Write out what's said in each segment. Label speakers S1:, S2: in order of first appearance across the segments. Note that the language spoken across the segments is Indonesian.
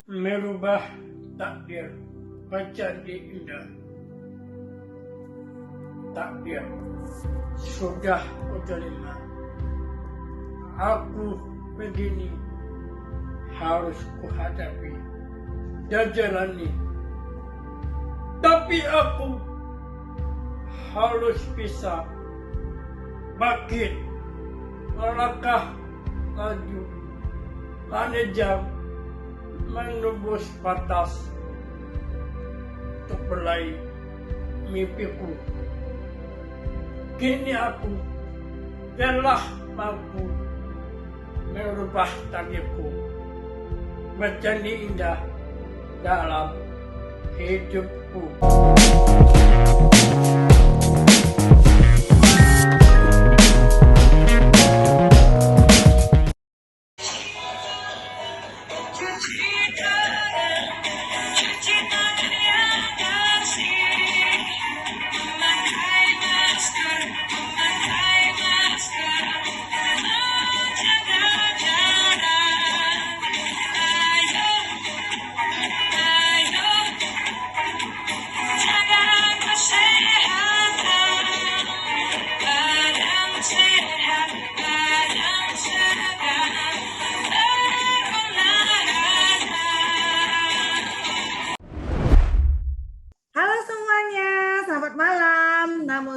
S1: Merubah takdir menjadi indah. Takdir sudah kuterima. Aku begini harus kuhadapi dan jalani. Tapi aku harus bisa bangkit, melangkah maju, mengejar, menembus batas untuk meraih mimpiku. Kini aku telah mampu merubah takdirku menjadi indah dalam hidupku.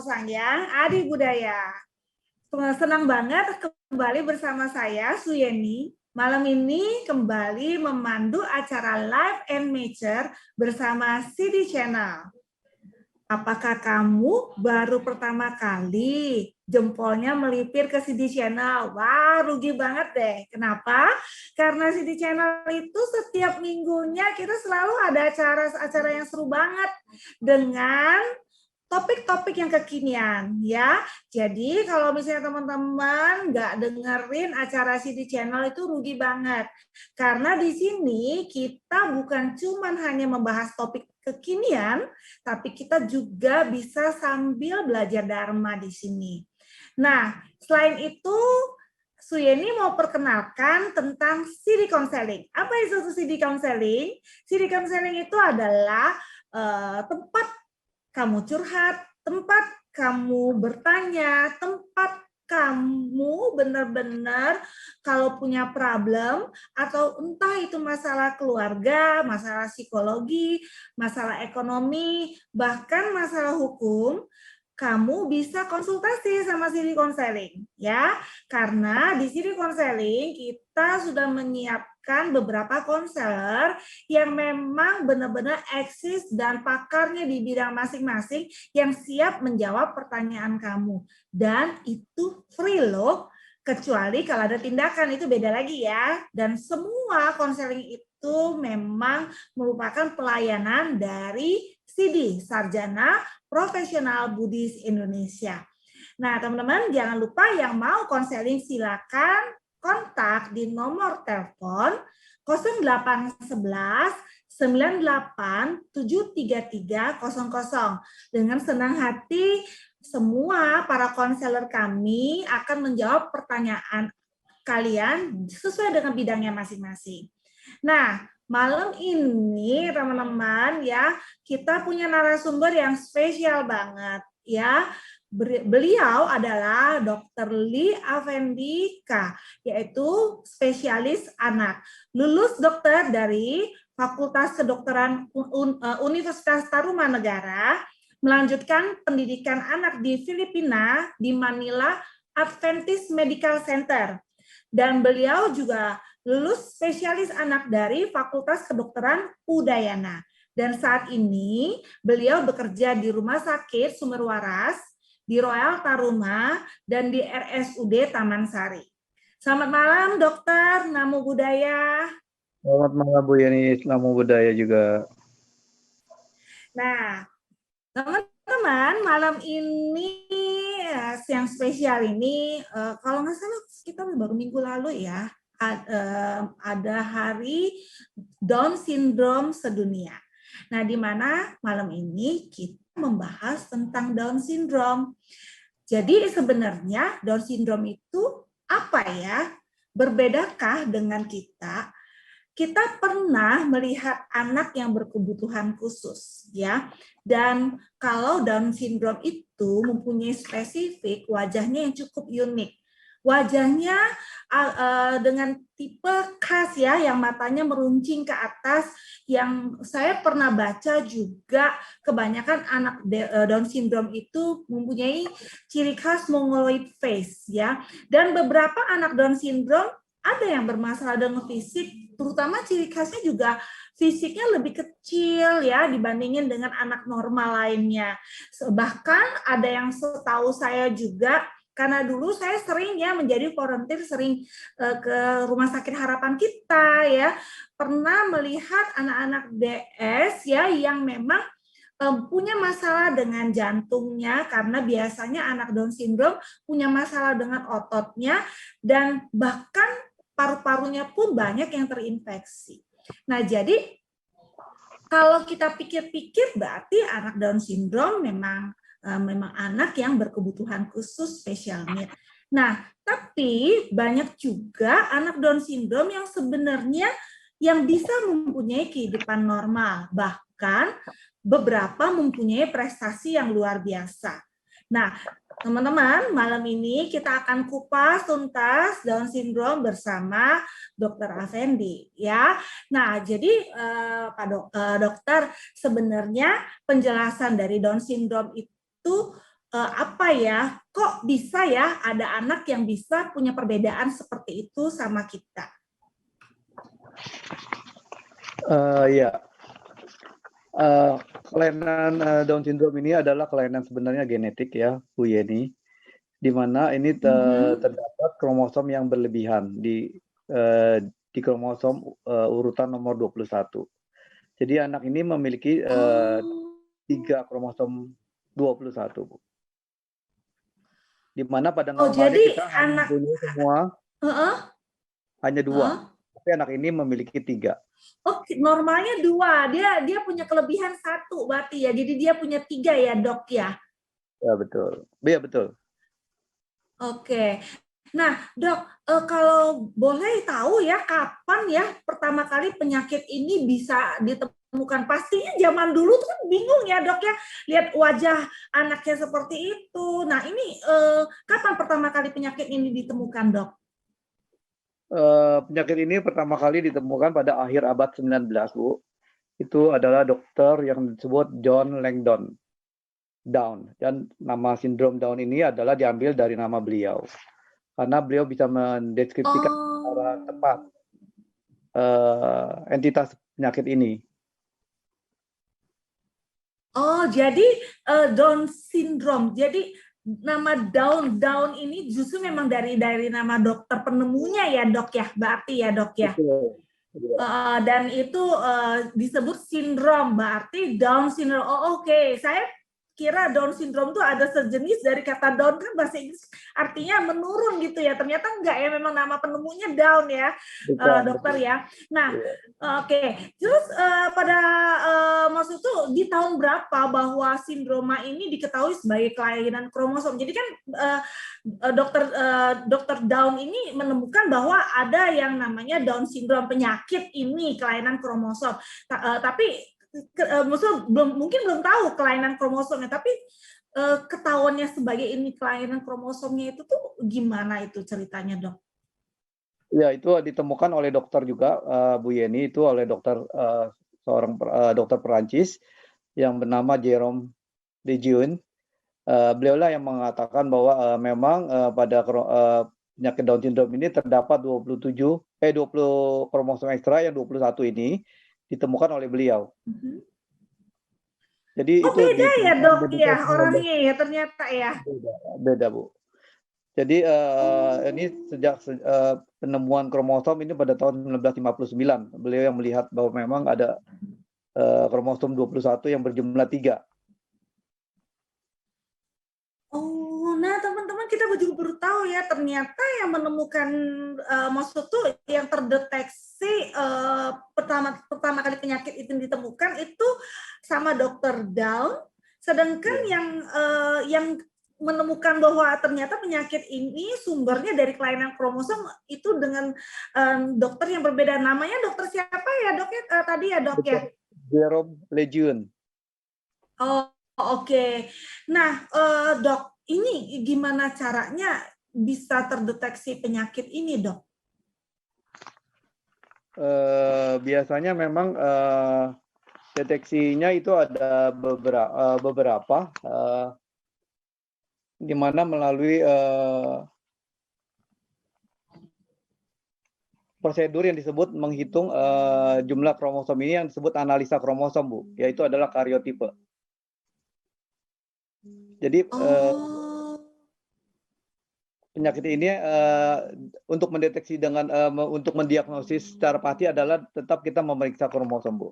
S2: Sayang Adi Budaya. Senang banget kembali bersama saya Suyeni. Malam ini kembali memandu acara Live and Nature bersama CD Channel. Apakah kamu baru pertama kali jempolnya melipir ke CD Channel? Wah, rugi banget deh. Kenapa? Karena CD Channel itu setiap minggunya kita selalu ada acara-acara yang seru banget dengan topik-topik yang kekinian ya. Jadi kalau misalnya teman-teman nggak dengerin acara CD Channel itu rugi banget. Karena di sini kita bukan cuma hanya membahas topik kekinian, tapi kita juga bisa sambil belajar Dharma di sini. Nah, selain itu Suyeni mau perkenalkan tentang CD Counseling. Apa itu CD Counseling? CD Counseling itu adalah tempat kamu curhat, tempat kamu bertanya, tempat kamu benar-benar kalau punya problem atau entah itu masalah keluarga, masalah psikologi, masalah ekonomi, bahkan masalah hukum, kamu bisa konsultasi sama Siri Konseling ya. Karena di Siri Konseling kita sudah menyiapkan beberapa konselor yang memang benar-benar eksis dan pakarnya di bidang masing-masing yang siap menjawab pertanyaan kamu. Dan itu free loh, kecuali kalau ada tindakan itu beda lagi ya. Dan semua konseling itu memang merupakan pelayanan dari CD, Sarjana Profesional Buddhis Indonesia. Nah, teman-teman jangan lupa yang mau konseling silakan kontak di nomor telepon 0811 98 733 00. Dengan senang hati semua para konselor kami akan menjawab pertanyaan kalian sesuai dengan bidangnya masing-masing. Nah, malam ini teman-teman ya, kita punya narasumber yang spesial banget ya. Beliau adalah Dr. Lee Afendika, yaitu spesialis anak. Lulus dokter dari Fakultas Kedokteran Universitas Tarumanegara, melanjutkan pendidikan anak di Filipina di Manila Adventist Medical Center. Dan beliau juga lulus spesialis anak dari Fakultas Kedokteran Udayana. Dan saat ini beliau bekerja di Rumah Sakit Sumber Waras, di Royal Taruma, dan di RSUD Taman Sari. Selamat malam dokter, Namo Buddhaya.
S3: Selamat malam Bu Yeni, Namo Buddhaya juga.
S2: Nah, teman-teman, malam ini yang spesial ini, kalau nggak salah kita baru minggu lalu ya, ada Hari Down Syndrome Sedunia. Nah, di mana malam ini kita membahas tentang Down Syndrome. Jadi sebenarnya Down Syndrome itu apa ya? Berbedakah dengan kita? Kita pernah melihat anak yang berkebutuhan khusus, ya. Dan kalau Down Syndrome itu mempunyai spesifik wajahnya yang cukup unik. Wajahnya dengan tipe khas ya, yang matanya meruncing ke atas, yang saya pernah baca juga kebanyakan anak Down Syndrome itu mempunyai ciri khas mongoloid face ya. Dan beberapa anak Down Syndrome ada yang bermasalah dengan fisik, terutama ciri khasnya juga fisiknya lebih kecil ya dibandingin dengan anak normal lainnya. Bahkan ada yang setahu saya juga, karena dulu saya sering ya menjadi volunteer, sering ke Rumah Sakit Harapan kita ya, pernah melihat anak-anak DS ya yang memang punya masalah dengan jantungnya, karena biasanya anak Down Syndrome punya masalah dengan ototnya, dan bahkan paru-parunya pun banyak yang terinfeksi. Nah, jadi kalau kita pikir-pikir berarti anak Down Syndrome memang anak yang berkebutuhan khusus special need. Nah, tapi banyak juga anak Down Syndrome yang sebenarnya yang bisa mempunyai kehidupan normal, bahkan beberapa mempunyai prestasi yang luar biasa. Nah, teman-teman, malam ini kita akan kupas tuntas Down Syndrome bersama Dr. Afendi, ya. Nah, jadi Pak Dokter, sebenarnya penjelasan dari Down Syndrome itu apa ya? Kok bisa ya ada anak yang bisa punya perbedaan seperti itu sama kita?
S3: Ya. Kelainan Down syndrome ini adalah kelainan sebenarnya genetik ya, Bu Yeni, di mana ini terdapat kromosom yang berlebihan di kromosom urutan nomor 21. Jadi anak ini memiliki 3 kromosom 21, Bu. Di mana pada normalnya kita hanya punya semua hanya 2, tapi anak ini memiliki 3.
S2: Oh, normalnya 2. Dia punya kelebihan 1 berarti ya. Jadi dia punya 3 ya, Dok ya.
S3: Ya, betul. Ya, betul.
S2: Oke. Nah, Dok, kalau boleh tahu ya kapan ya pertama kali penyakit ini bisa menemukan? Pastinya zaman dulu tuh kan bingung ya dok ya, lihat wajah anaknya seperti itu. Nah ini kapan pertama kali penyakit ini ditemukan dok?
S3: Penyakit ini pertama kali ditemukan pada akhir abad 19, Bu. Itu adalah dokter yang disebut John Langdon Down. Dan nama sindrom Down ini adalah diambil dari nama beliau. Karena beliau bisa mendeskripsikan secara tepat entitas penyakit ini.
S2: Oh, jadi Down syndrome. Jadi nama Down ini justru memang dari nama dokter penemunya ya dok ya, berarti ya dok ya.
S3: Betul.
S2: Dan itu disebut sindrom, berarti Down syndrome. Oh oke. Saya kira Down syndrome itu ada sejenis dari kata Down, kan bahasa Inggris artinya menurun gitu ya. Ternyata enggak ya, memang nama penemunya Down ya, dokter ya. Nah, oke. Terus pada maksud itu di tahun berapa bahwa sindroma ini diketahui sebagai kelainan kromosom? Jadi kan dokter Down ini menemukan bahwa ada yang namanya Down syndrome, penyakit ini kelainan kromosom. Tapi mungkin belum tahu kelainan kromosomnya, tapi ketahuannya sebagai ini kelainan kromosomnya itu tuh gimana itu ceritanya dok?
S3: Ya, itu ditemukan oleh dokter juga, Bu Yeni, itu oleh seorang dokter Perancis yang bernama Jérôme Lejeune. Beliau lah yang mengatakan bahwa memang pada penyakit Down syndrome ini terdapat 20 kromosom ekstra, yang 21 ini ditemukan oleh beliau. Jadi itu
S2: beda ya dok ya orangnya ya ternyata ya.
S3: Beda Bu. Jadi ini sejak penemuan kromosom ini pada tahun 1959, beliau yang melihat bahwa memang ada kromosom 21 yang berjumlah 3.
S2: Oh, nah teman-teman kita juga baru tahu ya ternyata yang menemukan maksud tuh yang terdeteksi pertama kali penyakit itu ditemukan itu sama dokter Down, sedangkan yang menemukan bahwa ternyata penyakit ini sumbernya dari kelainan kromosom itu dengan dokter yang berbeda. Namanya dokter siapa ya dok ya tadi ya dok ya?
S3: Jérôme Lejeune.
S2: Oh oke. Nah dok, ini gimana caranya bisa terdeteksi penyakit ini dok?
S3: Biasanya memang deteksinya itu ada beberapa di mana melalui prosedur yang disebut menghitung jumlah kromosom ini, yang disebut analisa kromosom, Bu, yaitu adalah karyotipe. Jadi penyakit ini untuk mendeteksi untuk mendiagnosis secara pasti adalah tetap kita memeriksa kromosom, Bu.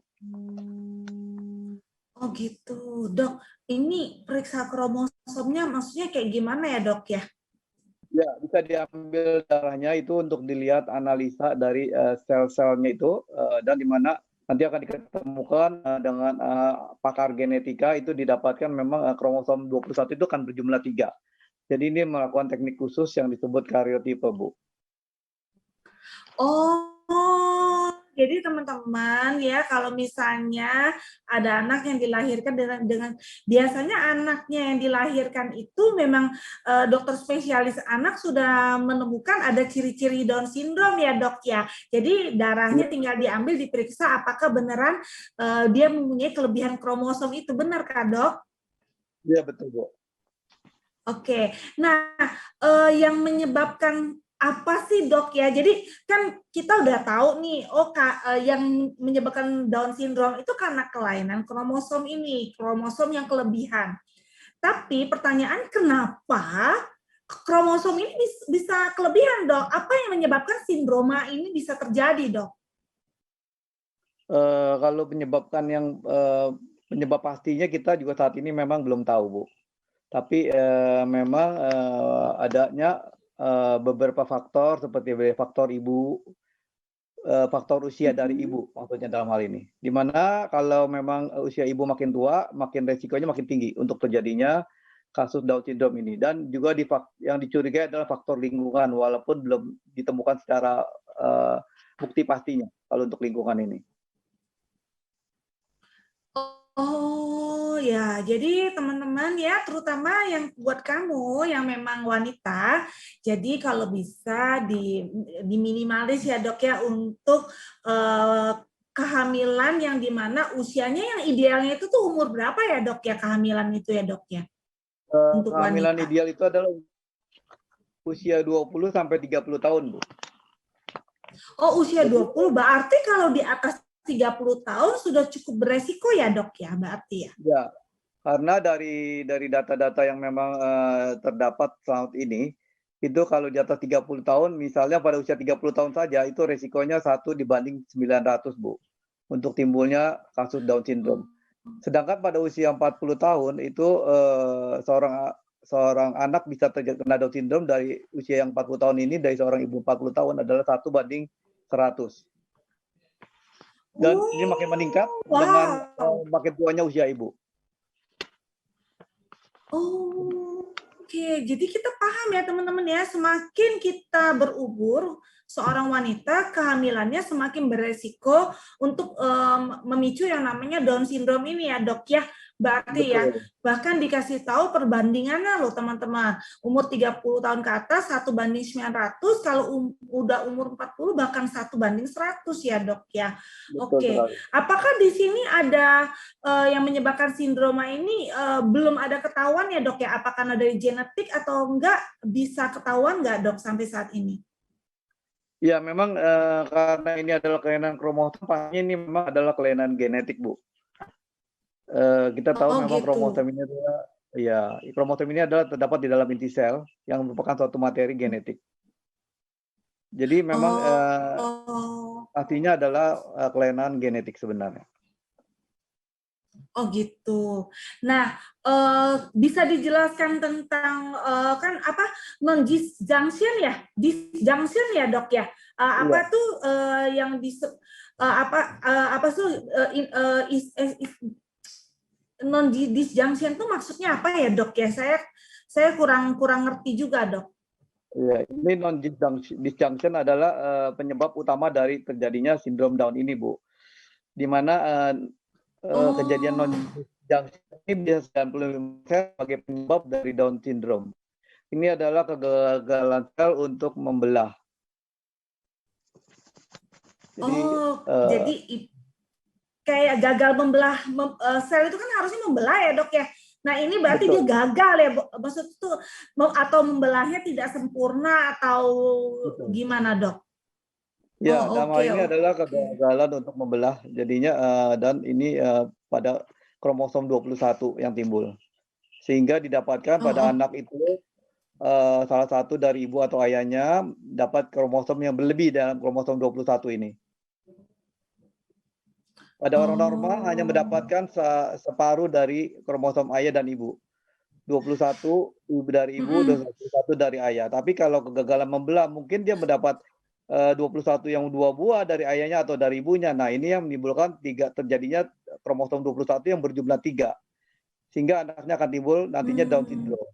S2: Oh gitu, dok. Ini periksa kromosomnya maksudnya kayak gimana ya dok ya?
S3: Ya, bisa diambil darahnya itu untuk dilihat analisa dari sel-selnya itu, dan di mana nanti akan diketemukan dengan pakar genetika itu didapatkan memang kromosom 21 itu kan berjumlah 3. Jadi ini melakukan teknik khusus yang disebut karyotipe, Bu.
S2: Oh, jadi teman-teman ya kalau misalnya ada anak yang dilahirkan dengan biasanya anaknya yang dilahirkan itu memang dokter spesialis anak sudah menemukan ada ciri-ciri Down syndrome ya dok ya. Jadi darahnya tinggal diambil diperiksa apakah beneran dia mempunyai kelebihan kromosom itu, benar kah dok?
S3: Iya betul Bu.
S2: Oke, nah yang menyebabkan apa sih dok ya? Jadi kan kita udah tahu nih, yang menyebabkan Down syndrome itu karena kelainan kromosom ini, kromosom yang kelebihan. Tapi pertanyaan kenapa kromosom ini bisa kelebihan dok? Apa yang menyebabkan sindroma ini bisa terjadi dok?
S3: Kalau penyebab pastinya kita juga saat ini memang belum tahu Bu. Tapi memang adanya beberapa faktor seperti faktor ibu, faktor usia dari ibu maksudnya dalam hal ini. Di mana kalau memang usia ibu makin tua, makin resikonya makin tinggi untuk terjadinya kasus Down syndrome ini. Dan juga yang dicurigai adalah faktor lingkungan, walaupun belum ditemukan secara bukti pastinya kalau untuk lingkungan ini.
S2: ya, jadi teman-teman ya, terutama yang buat kamu yang memang wanita, jadi kalau bisa diminimalis ya dok ya untuk kehamilan yang dimana usianya yang idealnya itu tuh umur berapa ya dok ya kehamilan itu ya dok ya untuk
S3: Kehamilan
S2: wanita?
S3: ideal itu adalah usia 20 sampai 30 tahun, Bu.
S2: Oh usia 20, berarti kalau di atas 30 tahun sudah cukup beresiko ya dok ya berarti ya?
S3: Ya, karena dari data-data yang memang terdapat saat ini, itu kalau di atas 30 tahun, misalnya pada usia 30 tahun saja, itu resikonya 1/900, Bu, untuk timbulnya kasus Down syndrome. Sedangkan pada usia 40 tahun, itu seorang anak bisa terkena Down syndrome dari usia yang 40 tahun ini, dari seorang ibu 40 tahun adalah 1/100. Dan ini makin meningkat dengan makin tuanya usia ibu.
S2: Oh, oke. Jadi kita paham ya teman-teman ya, semakin kita berumur, seorang wanita kehamilannya semakin beresiko untuk memicu yang namanya Down syndrome ini ya dok ya. Berarti ya, bahkan dikasih tahu perbandingannya loh teman-teman. Umur 30 tahun ke atas 1/900, kalau udah umur 40 bahkan 1/100 ya dok ya. Oke. Apakah di sini ada yang menyebabkan sindroma ini belum ada ketahuan ya dok ya? Apakah karena dari genetik atau enggak, bisa ketahuan enggak dok sampai saat ini?
S3: Ya memang karena ini adalah kelainan kromosom, pastinya ini memang adalah kelainan genetik, Bu. Kita tahu memang
S2: gitu.
S3: kromosom ini adalah terdapat di dalam inti sel yang merupakan suatu materi genetik. Jadi memang artinya adalah kelainan genetik sebenarnya.
S2: Oh gitu. Nah, bisa dijelaskan tentang kan apa non-disjunction ya? Disjunction ya dok ya? Apa tuh yang apa tuh non-disjunction tuh maksudnya apa ya dok ya? Saya kurang ngerti juga dok.
S3: Ya, ini non-disjunction adalah penyebab utama dari terjadinya sindrom Down ini, Bu. Di mana kejadian non-disjunction ini bisa 95% sebagai penyebab dari Down syndrome. Ini adalah kegagalan sel untuk membelah.
S2: Jadi kayak gagal membelah sel itu kan harusnya membelah ya dok ya. Nah ini berarti dia gagal ya, maksud itu atau membelahnya tidak sempurna atau gimana dok?
S3: Ya, dalam hal ini adalah kegagalan untuk membelah. Jadinya dan ini pada kromosom 21 yang timbul. Sehingga didapatkan pada anak itu salah satu dari ibu atau ayahnya dapat kromosom yang berlebih dalam kromosom 21 ini. Pada orang normal hanya mendapatkan separuh dari kromosom ayah dan ibu. 21 dari ibu, 21 dari ayah. Tapi kalau kegagalan membelah, mungkin dia mendapat 21 yang 2 buah dari ayahnya atau dari ibunya. Nah, ini yang menimbulkan terjadinya kromosom 21 yang berjumlah 3. Sehingga anaknya akan timbul nantinya Down syndrome.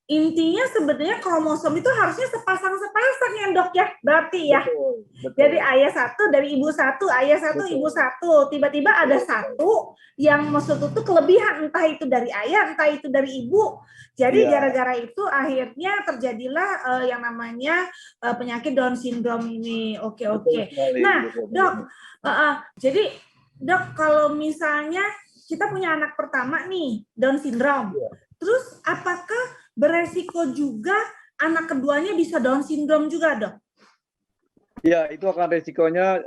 S2: Intinya sebenarnya kromosom itu harusnya sepasang-sepasang ya dok ya, berarti ya.
S3: Betul.
S2: Jadi ayah satu dari ibu satu, ayah satu, ibu satu. Tiba-tiba ada satu yang maksud itu kelebihan, entah itu dari ayah, entah itu dari ibu. Jadi gara-gara itu akhirnya terjadilah yang namanya penyakit Down syndrome ini. Oke. Nah dok, jadi dok kalau misalnya kita punya anak pertama nih Down syndrome, terus apakah beresiko juga anak keduanya bisa Down syndrome juga, dok?
S3: Ya, itu akan resikonya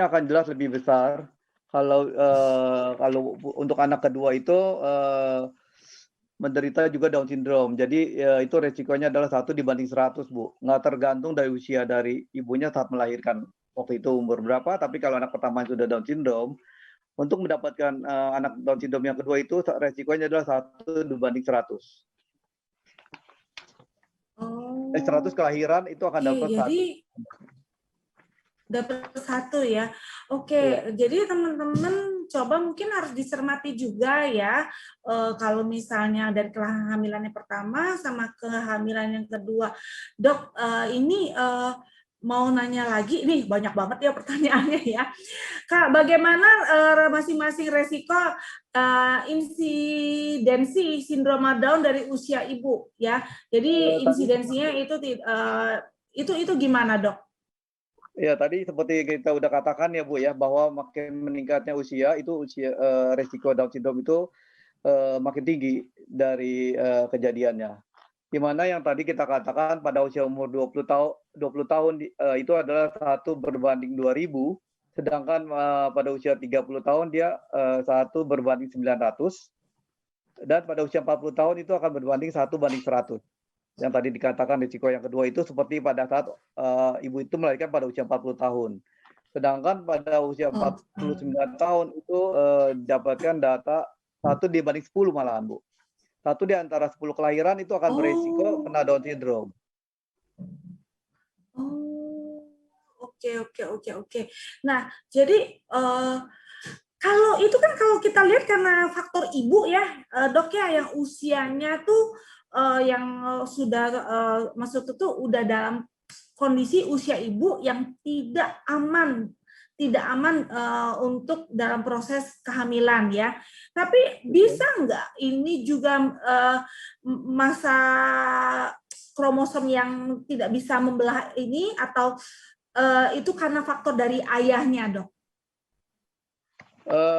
S3: akan jelas lebih besar kalau untuk anak kedua itu menderita juga Down syndrome. Jadi itu resikonya adalah 1/100, Bu. Nggak tergantung dari usia dari ibunya saat melahirkan. Waktu itu umur berapa, tapi kalau anak pertama sudah Down syndrome, untuk mendapatkan anak Down syndrome yang kedua itu resikonya adalah 1/100. 100 kelahiran itu akan dapat 1.
S2: Jadi dapat 1 ya. Oke. Jadi teman-teman coba mungkin harus dicermati juga ya. Kalau misalnya dari kehamilan yang pertama sama kehamilan yang kedua, dok, ini mau nanya lagi, nih banyak banget ya pertanyaannya ya. Kak, bagaimana masing-masing resiko insidensi sindroma Down dari usia ibu ya? Jadi insidensinya itu gimana, Dok?
S3: Ya, tadi seperti kita udah katakan ya Bu ya, bahwa makin meningkatnya usia itu resiko Down syndrome itu makin tinggi dari kejadiannya. Di mana yang tadi kita katakan pada usia umur 20 tahun itu adalah 1/2000, sedangkan pada usia 30 tahun dia 1/900, dan pada usia 40 tahun itu akan berbanding 1/100. Yang tadi dikatakan risiko yang kedua itu seperti pada saat ibu itu melahirkan pada usia 40 tahun. Sedangkan pada usia 49 tahun itu didapatkan data 1/10 malahan, Bu. 1 di antara 10 kelahiran itu akan beresiko kena Down syndrome.
S2: Oh, oke. Nah, jadi kalau itu kan kalau kita lihat karena faktor ibu ya, Dok ya, yang usianya tuh yang sudah maksud itu udah dalam kondisi usia ibu yang tidak aman untuk dalam proses kehamilan ya. Tapi bisa nggak ini juga masa kromosom yang tidak bisa membelah ini, atau itu karena faktor dari ayahnya, Dok?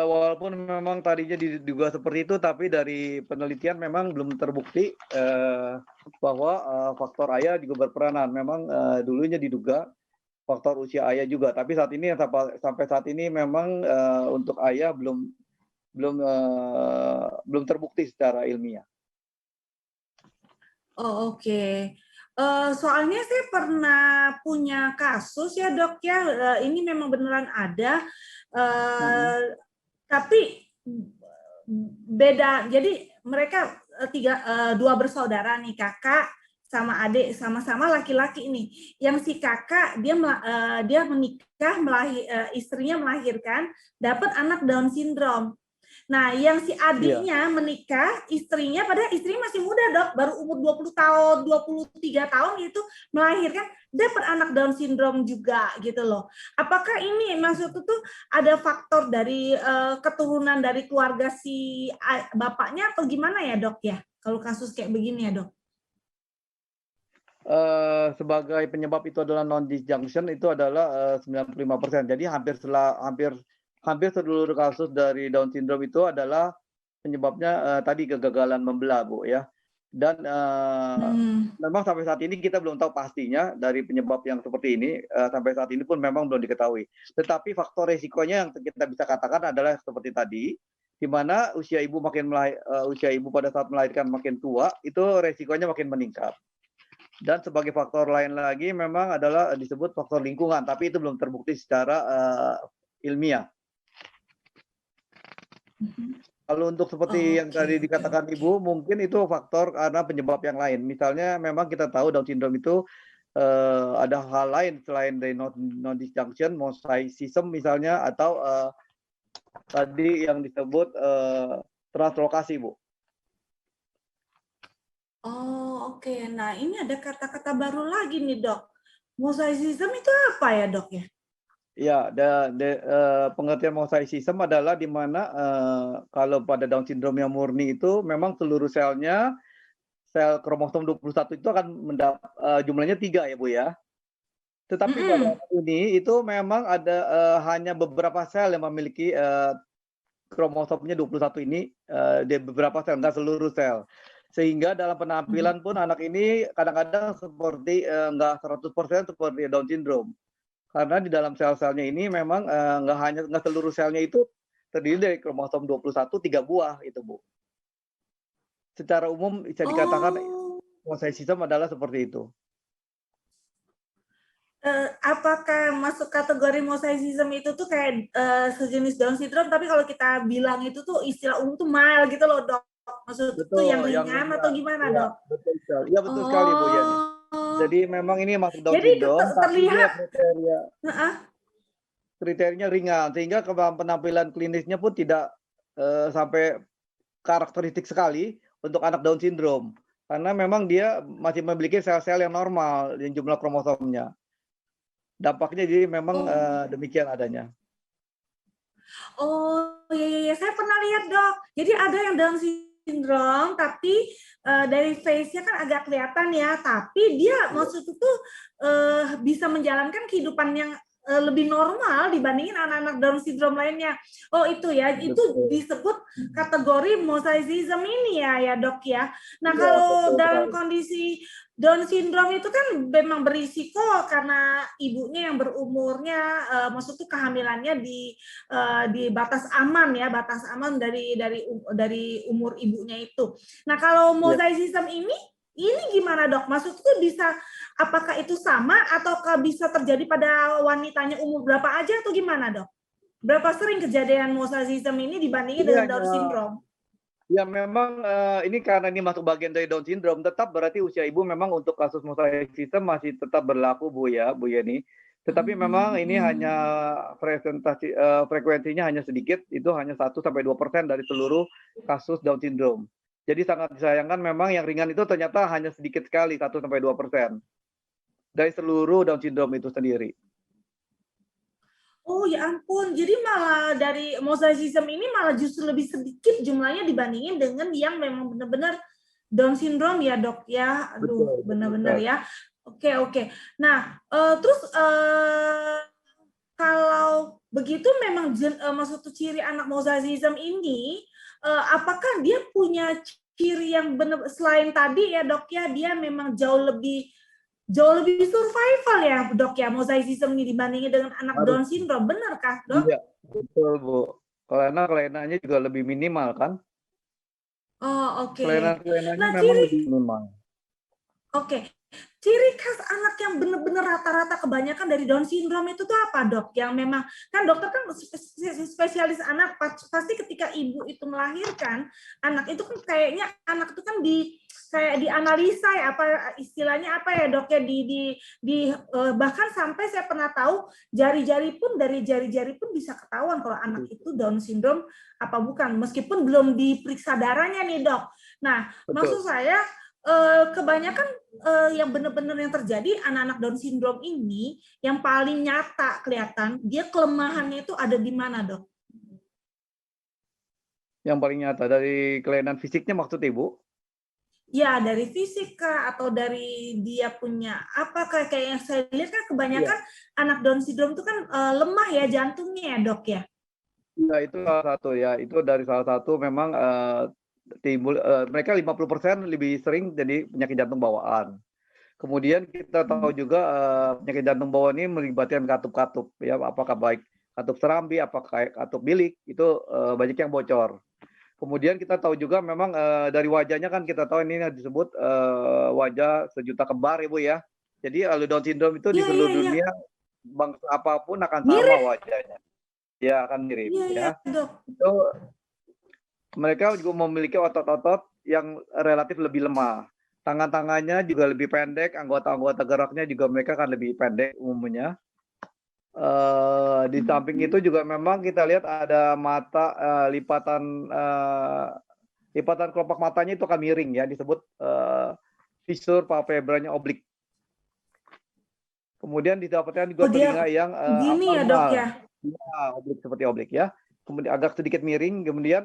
S3: Walaupun memang tadinya diduga seperti itu, tapi dari penelitian memang belum terbukti bahwa faktor ayah juga berperanan. Memang dulunya diduga faktor usia ayah juga, tapi sampai saat ini memang untuk ayah belum terbukti secara ilmiah.
S2: Oh, oke. Soalnya saya pernah punya kasus ya, Dok ya, ini memang beneran ada, tapi beda. Jadi mereka dua bersaudara nih, kakak sama adik, sama-sama laki-laki ini. Yang si kakak dia menikah, istrinya melahirkan, dapat anak Down syndrome. Nah, yang si adiknya menikah, padahal istrinya masih muda, Dok, baru umur 20 tahun, 23 tahun itu melahirkan, dapat anak Down syndrome juga gitu loh. Apakah ini maksud itu ada faktor dari keturunan dari keluarga si bapaknya atau gimana ya, Dok ya? Kalau kasus kayak begini ya, Dok?
S3: Sebagai penyebab itu adalah non-disjunction, itu adalah 95%. Jadi hampir seluruh kasus dari Down syndrome itu adalah penyebabnya tadi kegagalan membelah, Bu ya. Dan memang sampai saat ini kita belum tahu pastinya dari penyebab yang seperti ini. Sampai saat ini pun memang belum diketahui. Tetapi faktor resikonya yang kita bisa katakan adalah seperti tadi, di mana usia ibu pada saat melahirkan makin tua, itu resikonya makin meningkat. Dan sebagai faktor lain lagi memang adalah disebut faktor lingkungan, tapi itu belum terbukti secara ilmiah. Kalau untuk seperti yang tadi dikatakan Ibu, mungkin itu faktor karena penyebab yang lain. Misalnya memang kita tahu Down syndrome itu ada hal lain selain dari non-disjunction, mosaicism misalnya, atau tadi yang disebut translokasi, Bu.
S2: Oh, oke. Nah, ini ada kata-kata baru lagi nih, Dok. Mosaicism itu apa ya, Dok ya?
S3: Ya, pengertian mosaicism adalah di mana kalau pada Down syndrome yang murni itu memang seluruh selnya, sel kromosom 21 itu akan jumlahnya 3 ya, Bu ya. Tetapi pada ini itu memang ada hanya beberapa sel yang memiliki kromosomnya 21 ini, di beberapa sel, enggak seluruh sel. Sehingga dalam penampilan pun anak ini kadang-kadang seperti enggak 100% seperti Down syndrome. Karena di dalam sel-selnya ini memang enggak seluruh selnya itu terdiri dari kromosom 21, 3 buah itu, Bu. Secara umum bisa dikatakan mosaicism adalah seperti itu.
S2: Apakah masuk kategori mosaicism itu tuh kayak sejenis Down syndrome, tapi kalau kita bilang itu tuh istilah umum tuh mild gitu loh, Dok. Maksud itu yang ringan atau gimana, Dok?
S3: Betul sekali. Ya, betul sekali, Bu Yani. Jadi memang ini masuk Down
S2: Jadi
S3: syndrome,
S2: terlihat
S3: kriterianya ringan, sehingga penampilan klinisnya pun tidak sampai karakteristik sekali untuk anak Down syndrome. Karena memang dia masih memiliki sel-sel yang normal, yang jumlah kromosomnya. dampaknya jadi memang
S2: Oh.
S3: demikian adanya.
S2: Oh, iya, saya pernah lihat, Dok. Jadi ada yang Down syndrome, tapi dari face-nya kan agak kelihatan ya, tapi dia maksudku tuh bisa menjalankan kehidupan yang lebih normal dibandingin anak-anak Down syndrome lainnya. Oh, itu ya, itu
S3: Betul.
S2: disebut kategori mosaicism ini ya, Dok ya. Nah,
S3: Iya,
S2: kalau
S3: betul
S2: dalam
S3: sekali.
S2: kondisi Down syndrome itu kan memang berisiko karena ibunya yang berumurnya, maksudnya kehamilannya di batas aman ya, batas aman dari umur ibunya itu. Nah, kalau
S3: Iya.
S2: mosaicism ini gimana, Dok? Maksudku bisa, apakah itu sama ataukah bisa terjadi pada wanitanya umur berapa aja atau gimana, Dok? Berapa sering kejadian mosaicism ini dibandingin
S3: Ini
S2: dengan
S3: hanya
S2: Down syndrome?
S3: ya memang ini karena ini masuk bagian dari Down syndrome, tetap berarti usia ibu memang untuk kasus mosaicism masih tetap berlaku Bu Yeni. Tetapi memang ini hanya frekuensinya hanya sedikit, itu hanya 1-2% dari seluruh kasus Down syndrome. Jadi sangat disayangkan memang yang ringan itu ternyata hanya sedikit sekali, 1-2% dari seluruh Down syndrome itu sendiri.
S2: Oh ya ampun, jadi malah dari mosaicism ini malah justru lebih sedikit jumlahnya dibandingin dengan yang memang benar-benar Down syndrome ya, Dok ya. Aduh, benar-benar ya. Oke. Nah, terus kalau begitu memang maksudnya ciri anak mosaicism ini, apakah dia punya ciri yang benar selain tadi ya, Dok ya, dia memang jauh lebih survival ya, Dok ya, mosaicism ini dibandingin dengan anak
S3: Harus.
S2: Down syndrome, benar kah, Dok?
S3: Iya, betul Bu. Karena kelainannya juga lebih minimal kan?
S2: Oh, oke.
S3: Kelainan-kelainannya
S2: Nah,
S3: memang lebih minimal.
S2: Oke. Ciri khas anak yang benar-benar rata-rata kebanyakan dari Down syndrome itu tuh apa, Dok? Yang memang kan dokter kan spesialis anak, pasti ketika ibu itu melahirkan anak itu kan kayaknya anak itu kan kayak dianalisa ya, apa istilahnya apa ya, Dok ya, bahkan sampai saya pernah tahu dari jari pun bisa ketahuan kalau anak itu Down syndrome apa bukan, meskipun belum diperiksa darahnya nih, Dok. Nah, maksud saya kebanyakan yang benar-benar yang terjadi anak-anak Down syndrome ini yang paling nyata kelihatan dia kelemahannya itu ada di mana, Dok?
S3: Yang paling nyata dari kelainan fisiknya maksud Ibu?
S2: Ya, dari fisik kah atau dari dia punya apa, kayak yang saya lihat kan kebanyakan anak Down syndrome itu kan lemah ya jantungnya ya, Dok ya?
S3: Ya, itu salah satu ya. Itu dari salah satu memang timbul mereka 50% lebih sering jadi penyakit jantung bawaan. Kemudian kita tahu juga penyakit jantung bawaan ini melibatkan katup-katup ya, apakah baik katup serambi, apakah katup bilik, itu banyak yang bocor. Kemudian kita tahu juga memang dari wajahnya kan kita tahu ini disebut wajah sejuta kembar Ibu ya. Jadi Down syndrome itu di seluruh dunia bangsa apapun akan sama wajahnya. Ya akan mirip ya. Itu mereka juga memiliki otot-otot yang relatif lebih lemah. Tangan-tangannya juga lebih pendek, anggota-anggota geraknya juga mereka akan lebih pendek umumnya. Di samping itu juga memang kita lihat ada mata lipatan kelopak matanya itu akan miring ya, disebut fissure palpebranya oblik. Kemudian didapatkan juga telinga yang
S2: gini ya, Dok ya?
S3: Ya, oblik seperti oblik ya. Kemudian agak sedikit miring, kemudian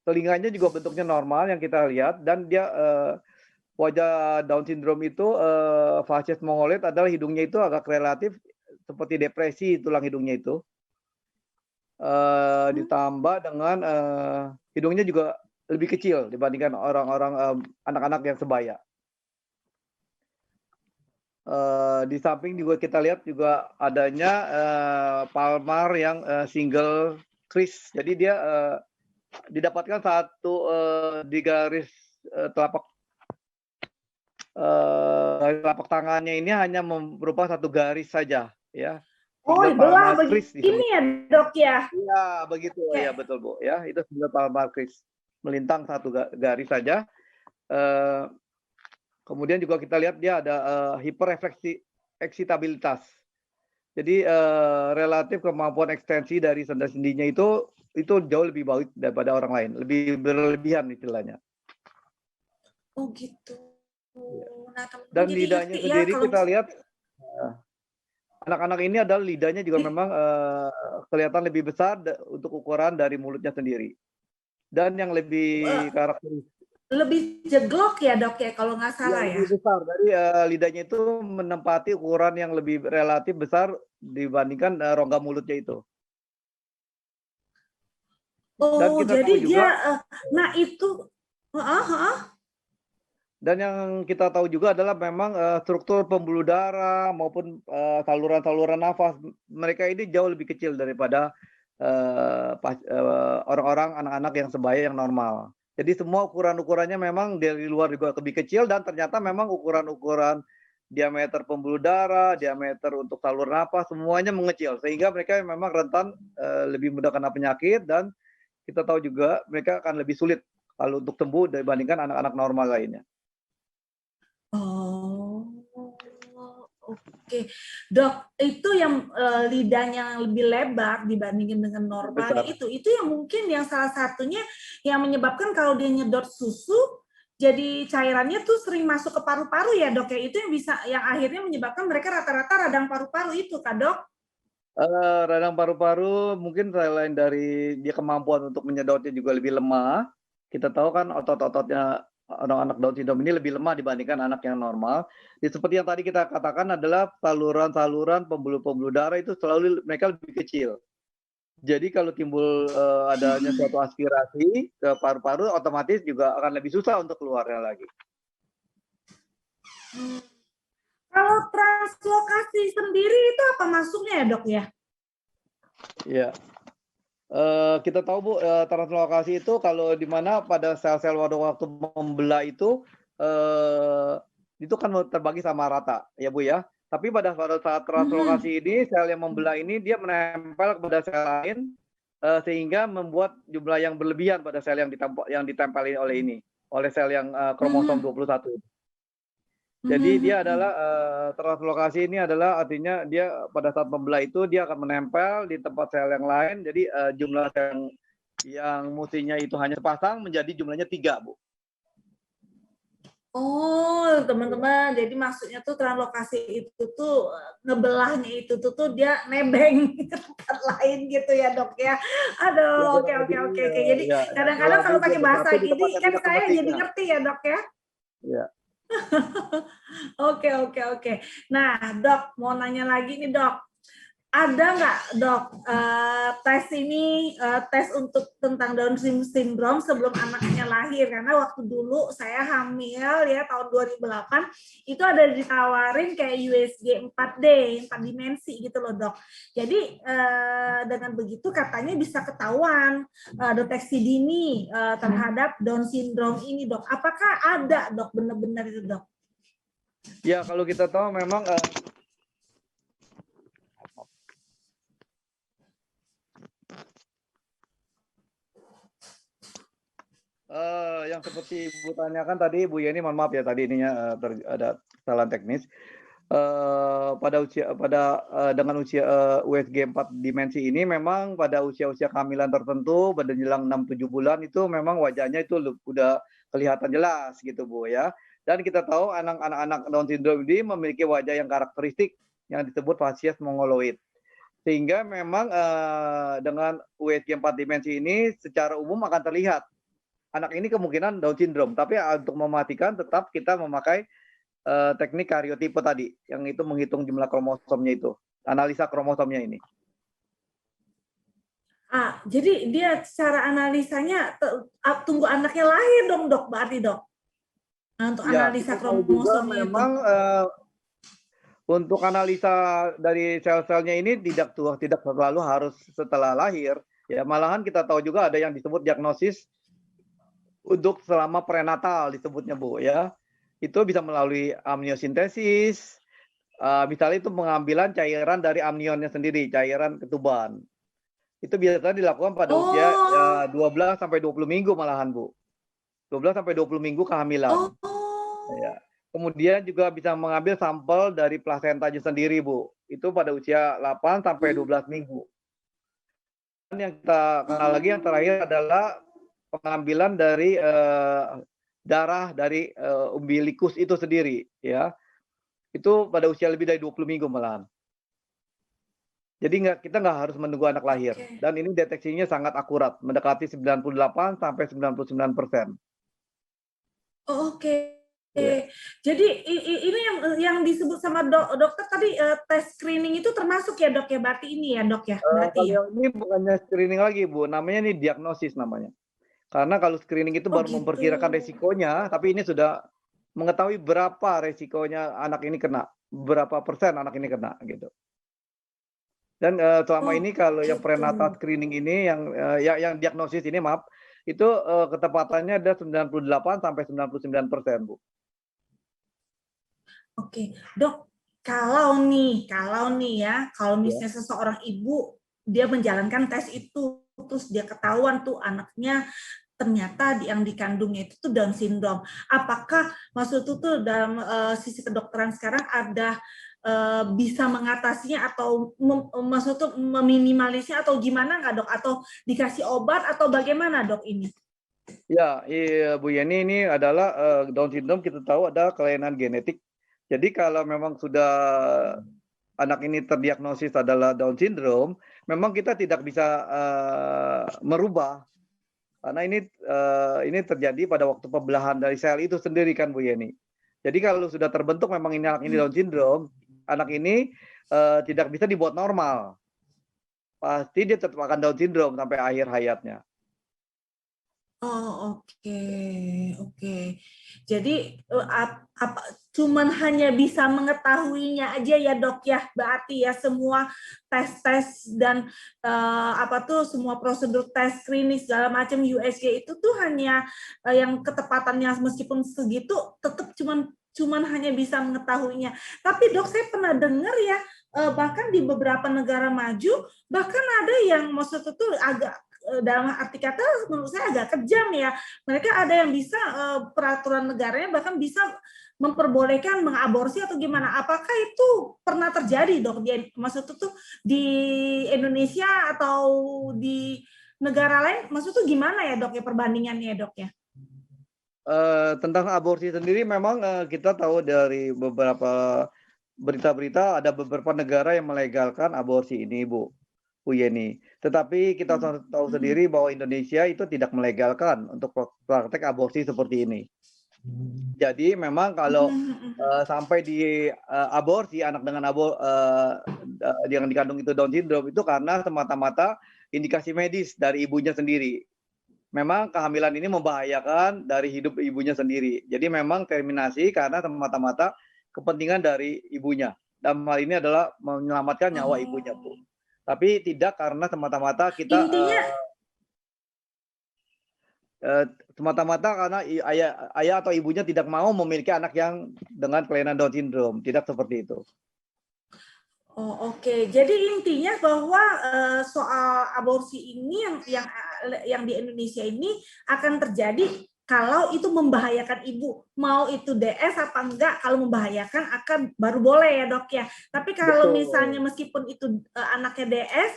S3: telinganya juga bentuknya normal yang kita lihat, dan dia wajah Down syndrome itu facies mongolit adalah hidungnya itu agak relatif seperti depresi tulang hidungnya itu. Ditambah dengan hidungnya juga lebih kecil dibandingkan orang-orang anak-anak yang sebaya. Di samping juga kita lihat juga adanya palmar yang single crease. Jadi dia didapatkan satu di garis telapak tangannya ini hanya berupa satu garis saja ya.
S2: Oh, belah begini ya, Dok ya?
S3: Iya, begitu ya, betul Bu ya. Itu single palmar crease, melintang satu garis saja. Kemudian juga kita lihat dia ada hiperrefleksi eksitabilitas. Jadi relatif kemampuan ekstensi dari sendi-sendinya itu jauh lebih baik daripada orang lain, lebih berlebihan istilahnya.
S2: Oh gitu. Nah,
S3: dan lidahnya sendiri kita lihat Anak-anak ini adalah lidahnya juga memang kelihatan lebih besar untuk ukuran dari mulutnya sendiri. Dan yang lebih karakteristik
S2: Lebih jeglok ya dok ya kalau nggak salah ya?
S3: lebih besar dari lidahnya itu menempati ukuran yang lebih relatif besar dibandingkan rongga mulutnya itu. Dan
S2: Oh,
S3: kita
S2: jadi
S3: tahu
S2: dia,
S3: juga,
S2: nah itu,
S3: dan yang kita tahu juga adalah memang struktur pembuluh darah maupun saluran-saluran nafas mereka ini jauh lebih kecil daripada orang-orang anak-anak yang sebaya yang normal. Jadi semua ukuran-ukurannya memang dari luar juga lebih kecil dan ternyata memang ukuran-ukuran diameter pembuluh darah, diameter untuk saluran nafas semuanya mengecil sehingga mereka memang rentan lebih mudah kena penyakit dan kita tahu juga mereka akan lebih sulit kalau untuk sembuh dibandingkan anak-anak normal lainnya.
S2: oh, oke. Dok, itu yang lidahnya yang lebih lebar dibandingin dengan normalnya
S3: Besar.
S2: itu yang mungkin yang salah satunya yang menyebabkan kalau dia nyedot susu, jadi cairannya tuh sering masuk ke paru-paru ya dok ya, itu yang bisa, yang akhirnya menyebabkan mereka rata-rata radang paru-paru itu kak dok?
S3: Radang paru-paru mungkin selain dari dia kemampuan untuk menyedotnya juga lebih lemah, kita tahu kan otot-ototnya anak-anak Down syndrome ini lebih lemah dibandingkan anak yang normal. Jadi seperti yang tadi kita katakan adalah saluran-saluran pembuluh-pembuluh darah itu selalu mereka lebih kecil. Jadi kalau timbul adanya suatu aspirasi ke paru-paru otomatis juga akan lebih susah untuk keluarnya lagi.
S2: Kalau translokasi sendiri itu apa masuknya ya dok ya?
S3: Iya. Kita tahu Bu, translokasi itu kalau di mana pada sel-sel waktu membelah itu kan terbagi sama rata ya Bu ya. Tapi pada saat translokasi ini sel yang membelah ini dia menempel kepada sel lain sehingga membuat jumlah yang berlebihan pada sel yang ditempeli oleh sel yang kromosom 21. Jadi dia adalah translokasi ini adalah artinya dia pada saat membelah itu dia akan menempel di tempat sel yang lain. Jadi jumlah sel yang mestinya itu hanya sepasang menjadi jumlahnya 3, Bu.
S2: Oh, teman-teman, jadi maksudnya tuh translokasi itu tuh ngebelahnya itu tuh dia nebeng ke tempat lain gitu ya dok ya.
S3: Ya,
S2: Aduh, oke
S3: kurang
S2: oke
S3: lebih
S2: oke oke. Jadi
S3: ya
S2: kadang-kadang kalau
S3: dia
S2: pakai bahasa
S3: bersatu di tempat
S2: gini
S3: yang
S2: kan
S3: tidak
S2: saya jadi
S3: semestinya.
S2: ngerti ya dok ya.
S3: Ya.
S2: Oke oke oke. Nah dok, mau nanya lagi nih dok. Ada nggak dok tes ini tes untuk tentang Down syndrome sebelum anaknya lahir? Karena waktu dulu saya hamil ya tahun 2008 itu ada ditawarin kayak USG 4D 4 dimensi gitu loh dok. Jadi dengan begitu katanya bisa ketahuan deteksi dini terhadap Down syndrome ini dok. Apakah ada dok benar-benar itu dok?
S3: Ya kalau kita tahu memang yang seperti Ibu tanyakan tadi, Bu Yeni, mohon maaf ya tadi ininya ada kesalahan teknis. Dengan usia USG 4 dimensi ini memang pada usia-usia kehamilan tertentu pada jelang 6-7 bulan itu memang wajahnya itu udah kelihatan jelas gitu Bu ya. Dan kita tahu anak-anak Down syndrome ini memiliki wajah yang karakteristik yang disebut facies mongoloid. Sehingga memang dengan USG 4 dimensi ini secara umum akan terlihat anak ini kemungkinan Down syndrome, tapi untuk mematikan tetap kita memakai teknik karyotipe tadi, yang itu menghitung jumlah kromosomnya itu, analisa kromosomnya ini.
S2: Jadi dia cara analisanya tunggu anaknya lahir dong dok, berarti dok? Nah, untuk
S3: Ya,
S2: analisa
S3: kita tahu juga
S2: kromosomnya
S3: memang untuk analisa dari sel-selnya ini tidak selalu harus setelah lahir. Ya, malahan kita tahu juga ada yang disebut diagnosis untuk selama prenatal disebutnya Bu ya. Itu bisa melalui amniosintesis, misalnya itu pengambilan cairan dari amnionnya sendiri, cairan ketuban. Itu biasanya dilakukan pada usia 12 sampai 20 minggu malahan Bu. 12 sampai 20 minggu kehamilan. Ya. Kemudian juga bisa mengambil sampel dari plasentanya sendiri Bu. Itu pada usia 8 sampai 12 minggu. Dan yang kita kenal lagi yang terakhir adalah pengambilan dari darah dari umbilikus itu sendiri ya. Itu pada usia lebih dari 20 minggu malahan. Jadi kita nggak harus menunggu anak lahir.
S2: Oke.
S3: Dan ini deteksinya sangat akurat, mendekati 98 sampai 99%.
S2: Oh, oke.
S3: Ya.
S2: Jadi ini yang disebut sama dokter tadi tes screening itu termasuk ya dok ya, berarti ini ya dok ya, berarti
S3: Kalau
S2: ya.
S3: yang ini bukannya screening lagi Bu, namanya ini diagnosis namanya. Karena kalau screening itu
S2: Oh
S3: baru
S2: gitu.
S3: memperkirakan resikonya, tapi ini sudah mengetahui berapa resikonya anak ini kena, berapa persen anak ini kena gitu. Dan selama
S2: Oh
S3: ini kalau yang
S2: gitu.
S3: prenatal screening ini yang diagnosis ini maaf, itu ketepatannya ada 98 sampai 99%, Bu.
S2: Oke, dok, kalau nih ya, kalau
S3: Ya.
S2: misalnya seseorang ibu dia menjalankan tes itu, terus dia ketahuan tuh anaknya ternyata yang dikandungnya itu tuh Down syndrome. Apakah maksud itu tuh dalam sisi kedokteran sekarang ada bisa mengatasinya atau maksud tuh meminimalisnya atau gimana nggak dok? Atau dikasih obat atau bagaimana dok ini?
S3: Ya, iya, Bu Yeni, ini adalah Down syndrome kita tahu ada kelainan genetik. Jadi kalau memang sudah anak ini terdiagnosis adalah Down syndrome, memang kita tidak bisa merubah. Karena ini terjadi pada waktu pembelahan dari sel itu sendiri kan Bu Yeni. Jadi kalau sudah terbentuk memang ini anak ini Down syndrome, anak ini tidak bisa dibuat normal. Pasti dia tetap akan Down syndrome sampai akhir hayatnya.
S2: Oh oke. Jadi cuman hanya bisa mengetahuinya aja ya dok ya, berarti ya semua tes dan semua prosedur tes screening segala macam USG itu tuh hanya yang ketepatannya meskipun segitu tetap cuman hanya bisa mengetahuinya. Tapi dok saya pernah dengar ya bahkan di beberapa negara maju bahkan ada yang maksud itu agak dalam arti kata menurut saya agak kejam ya. Mereka ada yang bisa peraturan negaranya bahkan bisa memperbolehkan mengaborsi atau gimana. Apakah itu pernah terjadi dok? Maksud itu di Indonesia atau di negara lain? Maksud itu gimana ya dok ya perbandingannya dok ya?
S3: Tentang aborsi sendiri memang kita tahu dari beberapa berita-berita ada beberapa negara yang melegalkan aborsi ini Bu Yeni. Tetapi kita tahu sendiri bahwa Indonesia itu tidak melegalkan untuk praktek aborsi seperti ini. Jadi memang kalau sampai di aborsi anak dengan yang dikandung itu Down syndrome itu karena semata-mata indikasi medis dari ibunya sendiri. Memang kehamilan ini membahayakan dari hidup ibunya sendiri. Jadi memang terminasi karena semata-mata kepentingan dari ibunya. Dan hal ini adalah menyelamatkan nyawa ibunya, Bu. Tapi tidak karena semata-mata kita semata-mata karena ayah atau ibunya tidak mau memiliki anak yang dengan kelainan Down syndrome. Tidak seperti itu.
S2: Oh oke. Jadi intinya bahwa soal aborsi ini yang di Indonesia ini akan terjadi kalau itu membahayakan ibu, mau itu DS apa enggak, kalau membahayakan akan baru boleh ya dok ya. Tapi kalau misalnya meskipun itu anaknya DS,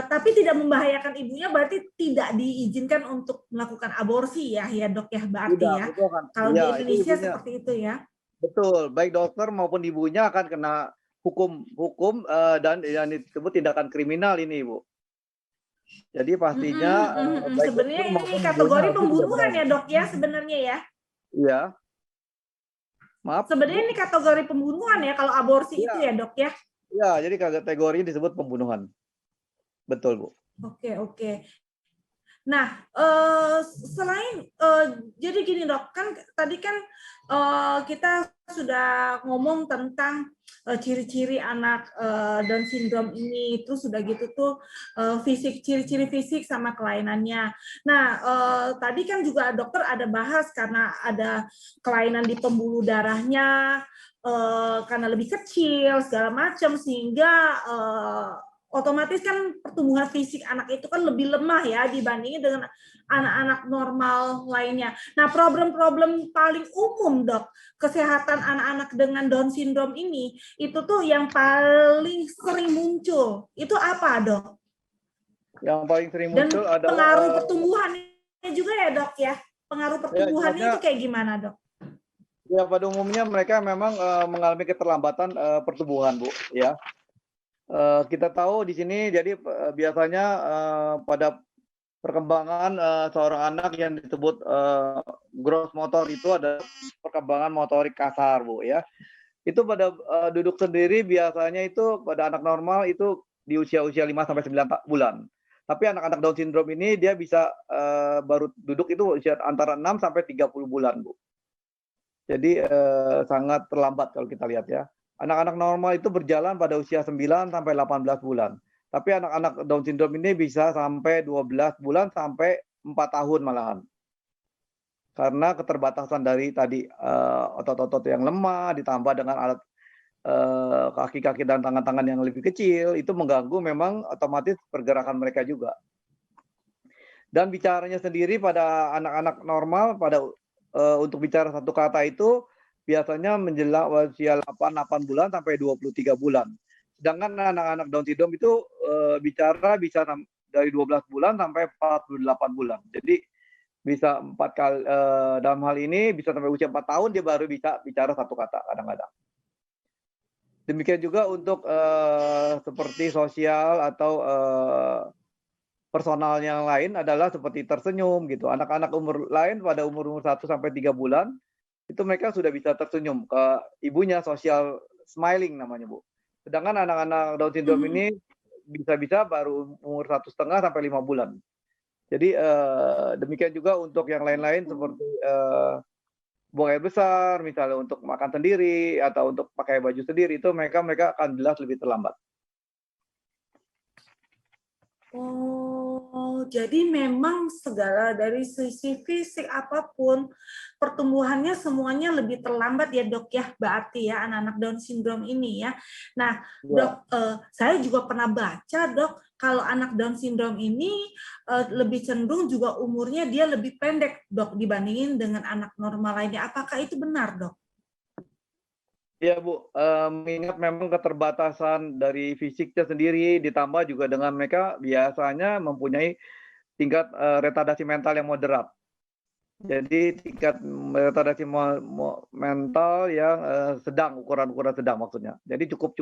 S2: tapi tidak membahayakan ibunya, berarti tidak diizinkan untuk melakukan aborsi ya dok ya, berarti
S3: tidak,
S2: ya.
S3: betul kan?
S2: Kalau di Indonesia seperti itu ya.
S3: Betul, baik dokter maupun ibunya akan kena hukum dan yang disebut tindakan kriminal ini Bu. Jadi pastinya
S2: sebenarnya ini kategori pembunuhan ya dok ya sebenarnya ya.
S3: Iya. Maaf.
S2: Sebenarnya ini kategori pembunuhan ya kalau aborsi itu ya dok ya.
S3: Iya, jadi kategorinya disebut pembunuhan. Betul Bu.
S2: Oke. Nah, selain jadi gini dok, kan tadi kan kita sudah ngomong tentang ciri-ciri anak Down syndrome ini, itu sudah gitu tuh ciri-ciri fisik sama kelainannya. Nah, tadi kan juga dokter ada bahas karena ada kelainan di pembuluh darahnya, karena lebih kecil segala macam sehingga otomatis kan pertumbuhan fisik anak itu kan lebih lemah ya dibandingin dengan anak-anak normal lainnya. Nah, problem-problem paling umum dok, kesehatan anak-anak dengan Down syndrome ini, itu tuh yang paling sering muncul, itu apa dok?
S3: Yang paling sering muncul
S2: adalah pengaruh pertumbuhannya juga ya dok ya? Pengaruh pertumbuhannya itu kayak gimana dok?
S3: Ya pada umumnya mereka memang mengalami keterlambatan pertumbuhan Bu ya. Kita tahu di sini jadi biasanya pada perkembangan seorang anak yang disebut gross motor itu ada perkembangan motorik kasar, Bu, ya. Itu pada duduk sendiri biasanya itu pada anak normal itu di usia-usia 5 sampai 9 bulan. Tapi anak-anak Down syndrome ini dia bisa baru duduk itu usia antara 6 sampai 30 bulan, Bu. Jadi sangat terlambat kalau kita lihat ya. Anak-anak normal itu berjalan pada usia 9 sampai 18 bulan. Tapi anak-anak Down syndrome ini bisa sampai 12 bulan sampai 4 tahun malahan. Karena keterbatasan dari tadi otot-otot yang lemah ditambah dengan alat kaki-kaki dan tangan-tangan yang lebih kecil itu mengganggu memang otomatis pergerakan mereka juga. Dan bicaranya sendiri pada anak-anak normal pada untuk bicara satu kata itu biasanya menjelang usia 8 bulan sampai 23 bulan. Sedangkan anak-anak Down syndrome itu bicara bisa dari 12 bulan sampai 48 bulan. Jadi bisa 4 kali dalam hal ini bisa sampai usia 4 tahun dia baru bisa bicara satu kata kadang-kadang. Demikian juga untuk seperti sosial atau personal yang lain adalah seperti tersenyum gitu. Anak-anak umur lain pada umur 1 sampai 3 bulan itu mereka sudah bisa tersenyum ke ibunya, social smiling namanya, Bu. Sedangkan anak-anak Down syndrome ini bisa-bisa baru umur 1,5 sampai 5 bulan. Jadi demikian juga untuk yang lain-lain seperti buang air besar, misalnya untuk makan sendiri atau untuk pakai baju sendiri itu mereka akan jelas lebih terlambat.
S2: Oh, jadi memang segala dari sisi fisik apapun pertumbuhannya semuanya lebih terlambat ya, Dok ya, berarti ya anak-anak Down syndrome ini ya. Nah, Dok, saya juga pernah baca, Dok, kalau anak Down syndrome ini lebih cenderung juga umurnya dia lebih pendek, Dok, dibandingin dengan anak normal lainnya. Apakah itu benar, Dok?
S3: Iya, Bu, mengingat memang keterbatasan dari fisiknya sendiri ditambah juga dengan mereka biasanya mempunyai tingkat retardasi mental yang moderat. Jadi tingkat retardasi mental yang sedang, ukuran sedang maksudnya. Jadi cukup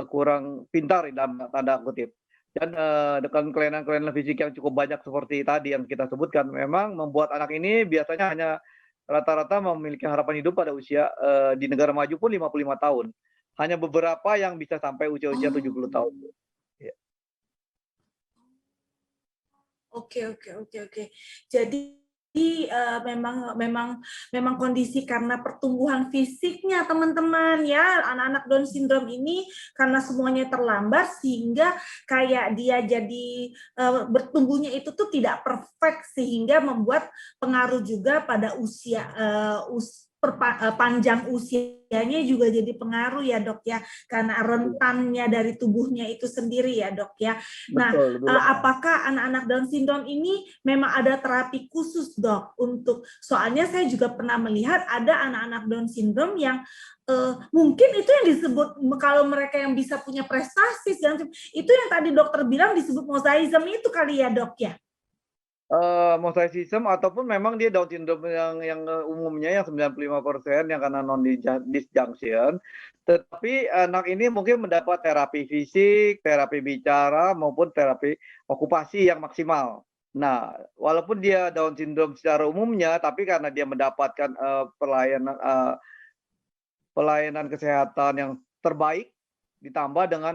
S3: kurang pintar dalam tanda kutip. Dan dengan kelainan-kelainan fisik yang cukup banyak seperti tadi yang kita sebutkan, memang membuat anak ini biasanya hanya rata-rata memiliki harapan hidup pada usia di negara maju pun 55 tahun. Hanya beberapa yang bisa sampai usia-usia 70 tahun. Ya.
S2: Oke. Jadi memang kondisi karena pertumbuhan fisiknya teman-teman ya, anak-anak Down syndrome ini karena semuanya terlambat sehingga kayak dia jadi bertumbuhnya itu tuh tidak perfect sehingga membuat pengaruh juga pada panjang usianya juga jadi pengaruh ya, Dok ya, karena rentannya dari tubuhnya itu sendiri ya, Dok ya. Nah, betul. Apakah anak-anak Down syndrome ini memang ada terapi khusus, Dok, untuk soalnya saya juga pernah melihat ada anak-anak Down syndrome yang mungkin itu yang disebut kalau mereka yang bisa punya prestasi itu yang tadi dokter bilang disebut mosaism itu kali ya, Dok ya.
S3: Mosaicism ataupun memang dia Down syndrome yang umumnya yang 95% yang karena non-disjunction, tetapi anak ini mungkin mendapat terapi fisik, terapi bicara maupun terapi okupasi yang maksimal. Nah, walaupun dia Down syndrome secara umumnya, tapi karena dia mendapatkan pelayanan kesehatan yang terbaik ditambah dengan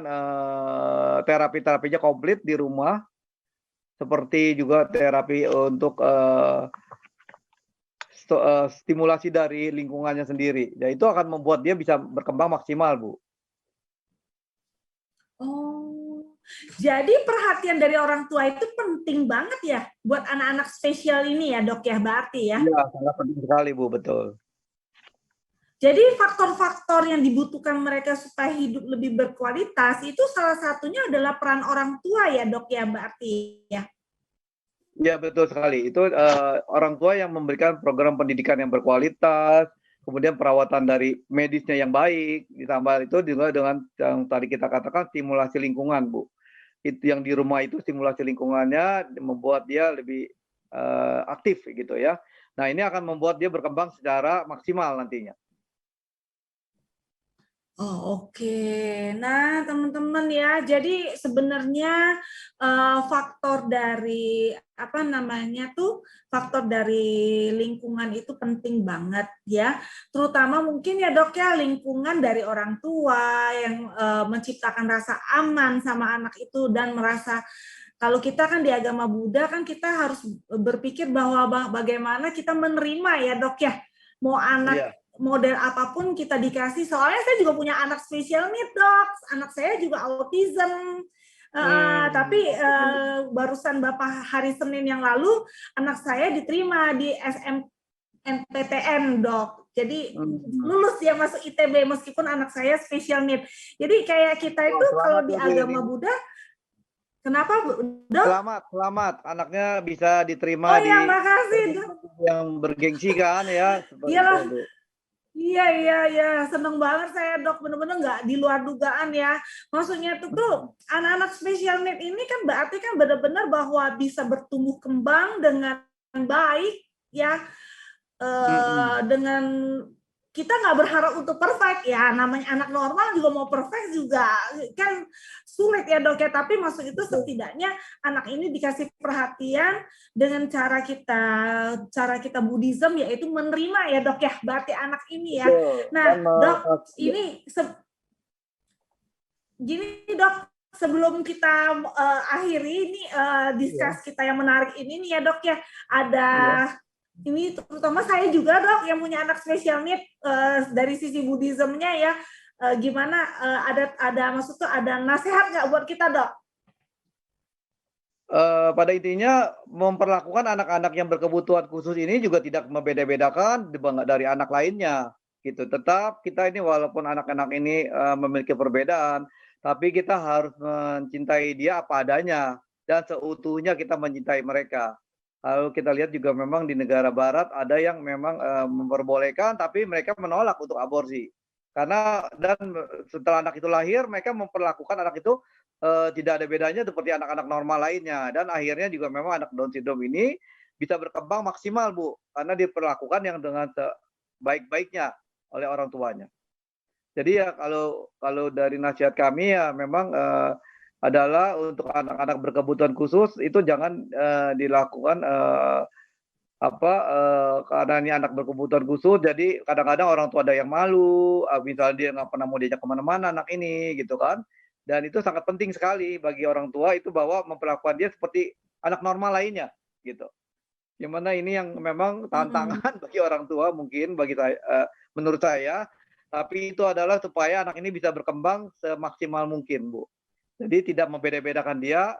S3: terapi-terapinya komplit di rumah. Seperti juga terapi untuk stimulasi dari lingkungannya sendiri. Ya, itu akan membuat dia bisa berkembang maksimal, Bu.
S2: Oh, jadi perhatian dari orang tua itu penting banget ya buat anak-anak spesial ini ya, Dok ya, berarti ya?
S3: Iya, sangat penting sekali, Bu, betul.
S2: Jadi faktor-faktor yang dibutuhkan mereka supaya hidup lebih berkualitas itu salah satunya adalah peran orang tua ya, Dok ya, berarti ya?
S3: Ya, betul sekali. Itu orang tua yang memberikan program pendidikan yang berkualitas, kemudian perawatan dari medisnya yang baik, ditambah itu juga dengan yang tadi kita katakan stimulasi lingkungan, Bu. Itu yang di rumah itu stimulasi lingkungannya membuat dia lebih aktif gitu ya. Nah, ini akan membuat dia berkembang secara maksimal nantinya.
S2: Oh, oke. Nah, teman-teman ya, jadi sebenarnya faktor dari apa namanya tuh, faktor dari lingkungan itu penting banget ya. Terutama mungkin ya Dok ya, lingkungan dari orang tua yang menciptakan rasa aman sama anak itu dan merasa kalau kita kan di agama Buddha kan kita harus berpikir bahwa bagaimana kita menerima ya Dok ya. Mau anak
S3: Iya.
S2: model apapun kita dikasih, soalnya saya juga punya anak special need Dok, anak saya juga autism. Tapi barusan Bapak hari Senin yang lalu anak saya diterima di SMPTN Dok. Jadi lulus ya masuk ITB meskipun anak saya special need. Jadi kayak kita itu kalau di agama Buddha, kenapa Dok?
S3: Selamat. Anaknya bisa diterima
S2: Oh ya,
S3: di
S2: makasih Dok.
S3: yang bergengsi kan ya.
S2: Iyalah. Iya, seneng banget saya Dok, bener-bener nggak di luar dugaan ya. Maksudnya itu tuh anak-anak special need ini kan berarti kan benar-benar bahwa bisa bertumbuh kembang dengan baik ya, dengan kita nggak berharap untuk perfect ya, namanya anak normal juga mau perfect juga kan sulit ya Dok ya, tapi maksud itu setidaknya anak ini dikasih perhatian dengan cara kita Buddhism yaitu menerima ya Dok ya, berarti anak ini ya. Nah Dok, ini gini Dok, sebelum kita akhiri ini discuss kita yang menarik ini nih ya Dok ya, ada ini terutama saya juga Dok yang punya anak special need dari sisi Buddhism-nya ya, gimana ada maksud tuh ada nasihat nggak buat kita Dok?
S3: Pada intinya memperlakukan anak-anak yang berkebutuhan khusus ini juga tidak membeda-bedakan dari anak lainnya gitu. Tetap kita ini walaupun anak-anak ini memiliki perbedaan, tapi kita harus mencintai dia apa adanya dan seutuhnya kita mencintai mereka. Lalu kita lihat juga memang di negara barat ada yang memang memperbolehkan tapi mereka menolak untuk aborsi. Karena dan setelah anak itu lahir mereka memperlakukan anak itu tidak ada bedanya seperti anak-anak normal lainnya dan akhirnya juga memang anak Down syndrome ini bisa berkembang maksimal Bu karena diperlakukan yang dengan sebaik-baiknya oleh orang tuanya. Jadi ya kalau dari nasihat kami ya memang adalah untuk anak-anak berkebutuhan khusus itu jangan dilakukan karena ini anak berkebutuhan khusus jadi kadang-kadang orang tua ada yang malu, misalnya dia nggak pernah mau diajak kemana-mana anak ini gitu kan. Dan itu sangat penting sekali bagi orang tua itu bahwa memperlakukan dia seperti anak normal lainnya gitu. Yang mana ini yang memang tantangan bagi orang tua mungkin bagi saya menurut saya, tapi itu adalah supaya anak ini bisa berkembang semaksimal mungkin Bu. Jadi tidak membeda-bedakan dia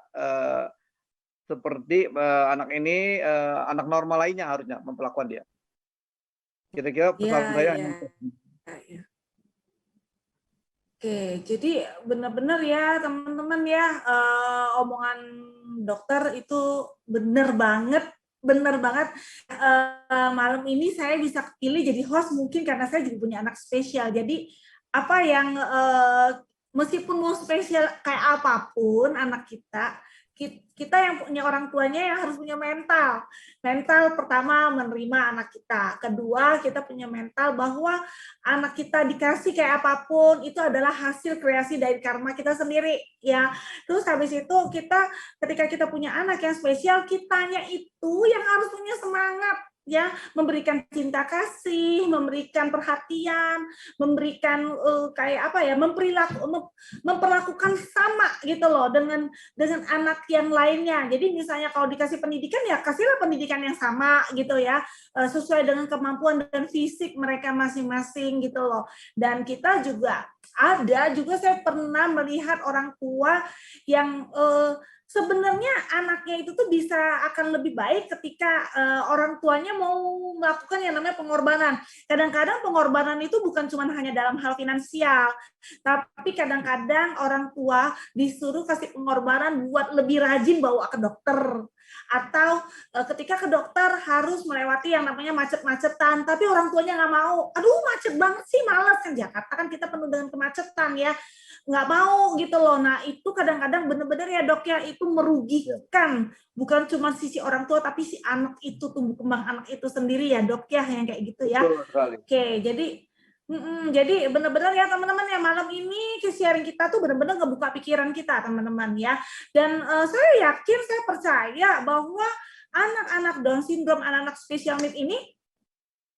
S3: seperti anak ini anak normal lainnya harusnya memperlakukan dia. Kira-kira pesan saya.
S2: Oke, jadi benar-benar ya teman-teman ya, omongan dokter itu benar banget. Malam ini saya bisa kepilih jadi host mungkin karena saya juga punya anak spesial. Jadi apa yang meskipun mau spesial kayak apapun anak kita yang punya orang tuanya yang harus punya mental pertama menerima anak kita, kedua kita punya mental bahwa anak kita dikasih kayak apapun itu adalah hasil kreasi dari karma kita sendiri ya. Terus habis itu ketika kita punya anak yang spesial, kitanya itu yang harus punya semangat ya, memberikan cinta kasih, memberikan perhatian, memberikan kayak apa ya, memperlakukan sama gitu loh dengan anak yang lainnya. Jadi misalnya kalau dikasih pendidikan ya kasihlah pendidikan yang sama gitu ya, sesuai dengan kemampuan dan fisik mereka masing-masing gitu loh. Dan kita juga saya pernah melihat orang tua yang sebenarnya anaknya itu tuh bisa akan lebih baik ketika orang tuanya mau melakukan yang namanya pengorbanan. Kadang-kadang pengorbanan itu bukan cuma hanya dalam hal finansial, tapi kadang-kadang orang tua disuruh kasih pengorbanan buat lebih rajin bawa ke dokter. Atau ketika ke dokter harus melewati yang namanya macet-macetan, tapi orang tuanya nggak mau. Aduh macet banget sih, malas kan, Jakarta kan kita penuh dengan kemacetan ya. Nggak mau gitu loh. Nah itu kadang-kadang benar-benar ya Dok ya, itu merugikan bukan cuma sisi orang tua tapi si anak itu, tumbuh kembang anak itu sendiri ya Dok ya, yang kayak gitu ya. Oke, jadi Jadi benar-benar ya teman-teman ya, malam ini sharing kita tuh benar-benar ngebuka pikiran kita teman-teman ya. Dan saya yakin, saya percaya bahwa anak-anak Down syndrome, anak-anak special need ini,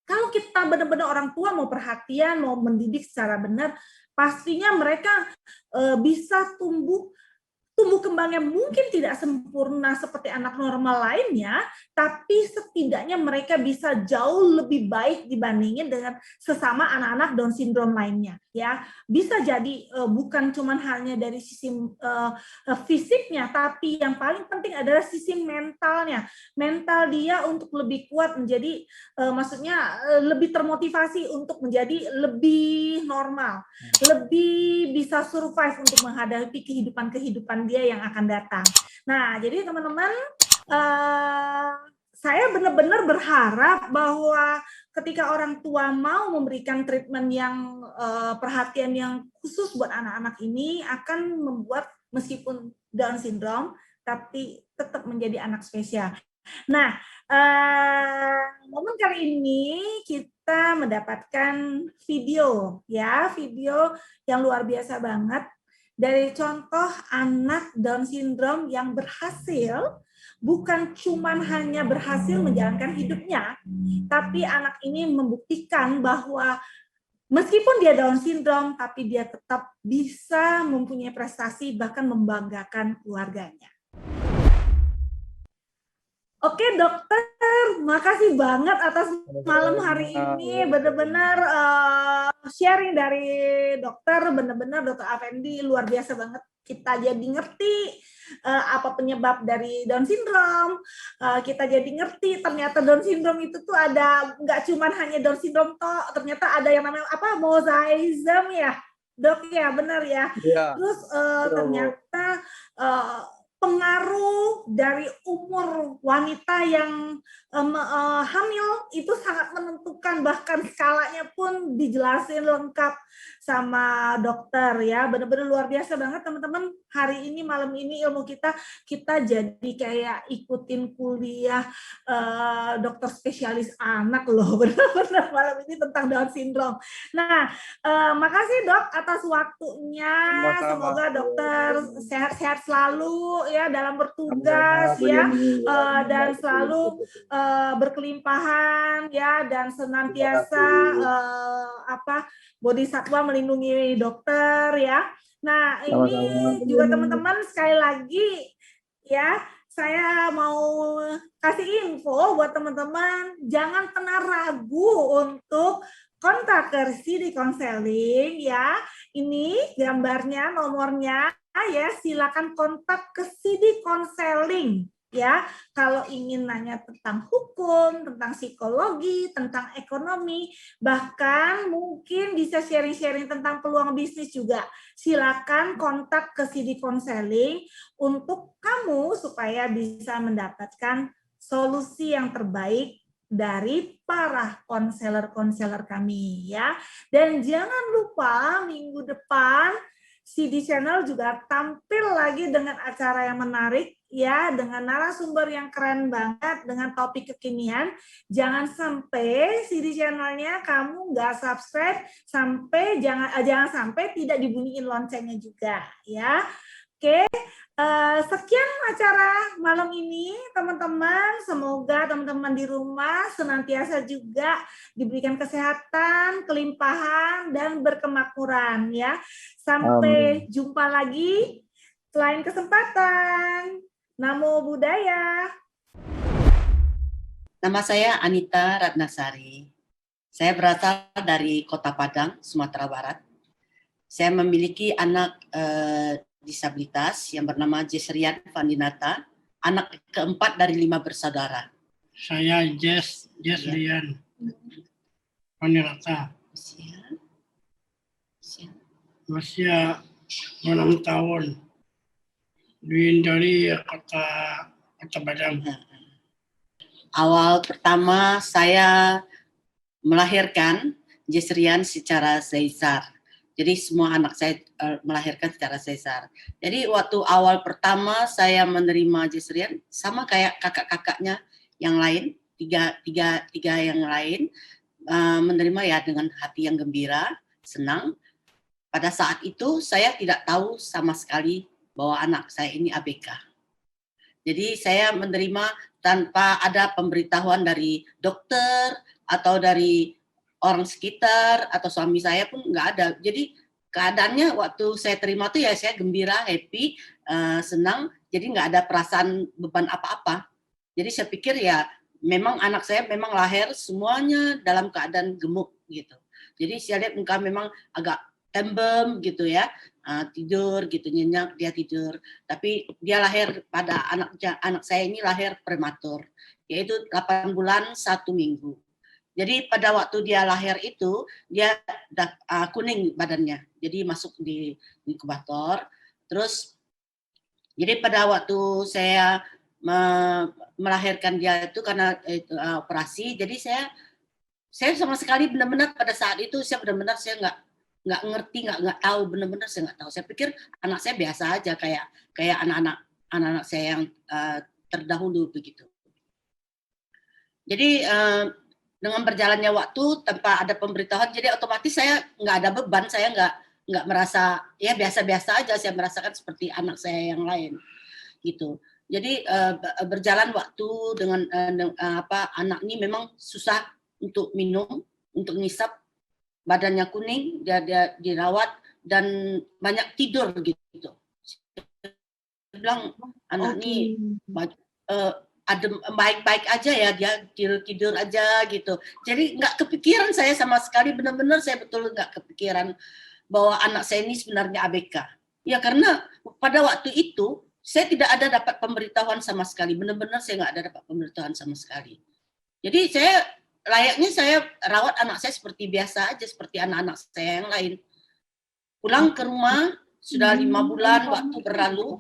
S2: kalau kita benar-benar orang tua mau perhatian, mau mendidik secara benar, pastinya mereka bisa tumbuh kembangnya mungkin tidak sempurna seperti anak normal lainnya, tapi setidaknya mereka bisa jauh lebih baik dibandingin dengan sesama anak-anak Down syndrome lainnya. Ya, bisa jadi bukan cuma hanya dari sisi fisiknya, tapi yang paling penting adalah sisi mentalnya. Mental dia untuk lebih kuat menjadi, maksudnya lebih termotivasi untuk menjadi lebih normal, lebih bisa survive untuk menghadapi kehidupan dia yang akan datang. Nah, jadi teman-teman, saya benar-benar berharap bahwa ketika orang tua mau memberikan treatment yang perhatian yang khusus buat anak-anak ini akan membuat meskipun Down syndrome tapi tetap menjadi anak spesial. Nah, momen kali ini kita mendapatkan video yang luar biasa banget dari contoh anak Down syndrome yang berhasil, bukan cuman hanya berhasil menjalankan hidupnya, tapi anak ini membuktikan bahwa meskipun dia Down syndrome, tapi dia tetap bisa mempunyai prestasi, bahkan membanggakan keluarganya. Oke dokter, makasih banget atas malam hari ini, benar-benar sharing dari dokter, benar-benar Dokter Afendi luar biasa banget. Kita jadi ngerti apa penyebab dari Down syndrome, kita jadi ngerti ternyata Down syndrome itu tuh ada, nggak cuma hanya Down syndrome toh, ternyata ada yang namanya apa, mosaicism ya dok ya, benar ya. Terus ternyata pengaruh dari umur wanita yang hamil itu sangat menentukan, bahkan skalanya pun dijelasin lengkap sama dokter ya. Benar-benar luar biasa banget teman-teman. Hari ini malam ini ilmu kita jadi kayak ikutin kuliah dokter spesialis anak loh, benar-benar malam ini tentang Down syndrome. Nah, makasih dok atas waktunya. Semoga dokter sehat-sehat selalu ya dalam bertugas ya, dan selalu berkelimpahan ya, dan senantiasa bodhisatwa melindungi dokter ya. Nah, ini juga teman-teman sekali lagi ya, saya mau kasih info buat teman-teman, jangan pernah ragu untuk kontak ke CD Counseling ya. Ini gambarnya, nomornya ya, silakan kontak ke CD Counseling ya. Kalau ingin nanya tentang hukum, tentang psikologi, tentang ekonomi, bahkan mungkin bisa sharing-sharing tentang peluang bisnis juga. Silakan kontak ke CD Counseling untuk kamu supaya bisa mendapatkan solusi yang terbaik dari para konselor-konselor kami ya. Dan jangan lupa minggu depan CD Channel juga tampil lagi dengan acara yang menarik ya, dengan narasumber yang keren banget, dengan topik kekinian. Jangan sampai CD Channelnya kamu nggak subscribe, jangan sampai tidak dibunyiin loncengnya juga ya. Oke, sekian acara malam ini teman-teman. Semoga teman-teman di rumah senantiasa juga diberikan kesehatan, kelimpahan, dan berkemakmuran ya. Sampai jumpa lagi lain kesempatan. Namo Buddhaya.
S4: Nama saya Anita Ratnasari. Saya berasal dari Kota Padang, Sumatera Barat. Saya memiliki anak disabilitas yang bernama Jesrian Vandinata, anak keempat dari 5 bersaudara.
S1: Saya Jesrian Vandinata. Usia 6 tahun. Dari Kota Padang.
S4: Awal pertama saya melahirkan Jesrian secara sesar. Jadi semua anak saya melahirkan secara sesar. Jadi waktu awal pertama saya menerima Jesrian sama kayak kakak-kakaknya yang lain, tiga yang lain. menerima ya dengan hati yang gembira, senang. Pada saat itu saya tidak tahu sama sekali bahwa anak saya ini ABK. Jadi saya menerima tanpa ada pemberitahuan dari dokter atau dari orang sekitar atau suami saya pun nggak ada. Jadi keadaannya waktu saya terima tuh ya saya gembira, happy, senang. Jadi nggak ada perasaan beban apa-apa. Jadi saya pikir ya memang anak saya memang lahir semuanya dalam keadaan gemuk gitu. Jadi saya lihat muka memang agak tembem gitu ya, tidur gitu, nyenyak dia tidur. Tapi dia lahir pada anak saya ini lahir prematur, yaitu 8 bulan 1 minggu. Jadi pada waktu dia lahir itu dia kuning badannya, jadi masuk di inkubator. Terus jadi pada waktu saya melahirkan dia itu karena operasi, jadi saya sama sekali benar-benar pada saat itu saya benar-benar saya nggak ngerti, nggak tahu, benar-benar saya nggak tahu. Saya pikir anak saya biasa aja kayak anak-anak saya yang terdahulu begitu. Jadi dengan berjalannya waktu tanpa ada pemberitahuan, jadi otomatis saya nggak ada beban, saya nggak merasa ya biasa-biasa aja, saya merasakan seperti anak saya yang lain gitu. Jadi berjalan waktu dengan anak ini memang susah untuk minum, untuk ngisap, badannya kuning, dia dirawat dan banyak tidur gitu. Saya bilang anak ini adem, baik-baik aja ya, dia tidur aja gitu. Jadi nggak kepikiran saya sama sekali, benar-benar saya betul nggak kepikiran bahwa anak saya ini sebenarnya ABK. Ya karena pada waktu itu saya tidak ada dapat pemberitahuan sama sekali, benar-benar saya nggak ada dapat pemberitahuan sama sekali. Jadi layaknya saya rawat anak saya seperti biasa aja, seperti anak-anak saya yang lain. Pulang ke rumah sudah 5 bulan waktu berlalu,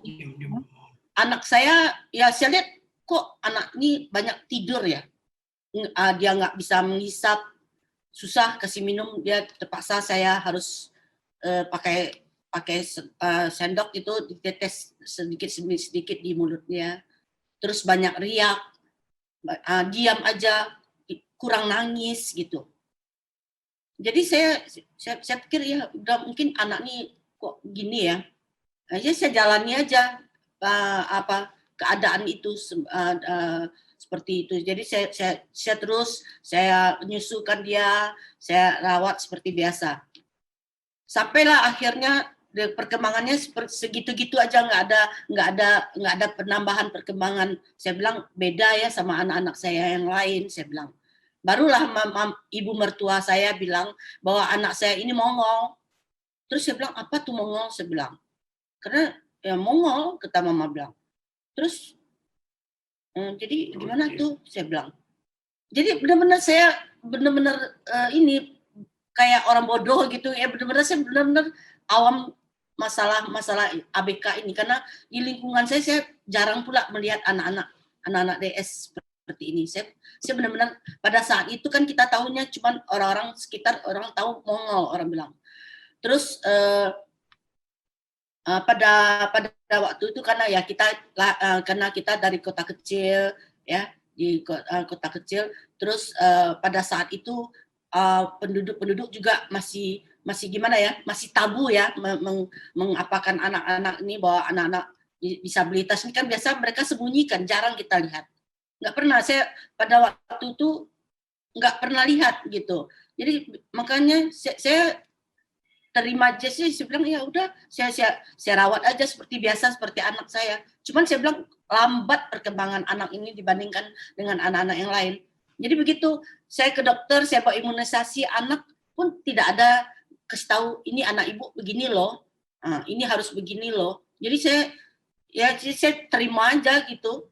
S4: anak saya ya saya lihat kok anak ini banyak tidur ya, dia nggak bisa menghisap, susah kasih minum, dia terpaksa saya harus pakai sendok itu ditetes sedikit di mulutnya, terus banyak riak, diam aja, kurang nangis gitu. Jadi saya pikir ya udah mungkin anak ini kok gini ya, aja saya jalani aja keadaan itu seperti itu. Jadi saya terus saya menyusukan dia, saya rawat seperti biasa. Sampailah akhirnya perkembangannya segitu-gitu aja, nggak ada penambahan perkembangan. Saya bilang beda ya sama anak-anak saya yang lain, saya bilang. Barulah ibu mertua saya bilang bahwa anak saya ini mongol. Terus saya bilang apa tuh mongol, saya bilang. Karena ya mongol, kata mama bilang. Terus jadi gimana tuh, saya bilang. Jadi benar-benar saya ini kayak orang bodoh gitu ya, benar-benar saya benar-benar awam masalah ABK ini, karena di lingkungan saya jarang pula melihat anak-anak DS seperti ini. Saya benar-benar pada saat itu kan kita tahunya cuma orang-orang sekitar, orang tahu mongol, orang bilang. Terus pada waktu itu karena ya karena kita dari kota kecil ya, di kota kecil, terus pada saat itu penduduk juga masih gimana ya, masih tabu ya mengapakan anak-anak ini, bahwa anak-anak disabilitas ini kan biasa mereka sembunyikan, jarang kita lihat. Nggak pernah, saya pada waktu itu nggak pernah lihat gitu. Jadi makanya saya terima aja sih, saya bilang ya udah saya rawat aja seperti biasa, seperti anak saya. Cuman saya bilang lambat perkembangan anak ini dibandingkan dengan anak-anak yang lain. Jadi begitu saya ke dokter, saya bawa imunisasi anak pun tidak ada kasih tahu ini anak ibu begini loh, ini harus begini loh. Jadi saya terima aja gitu.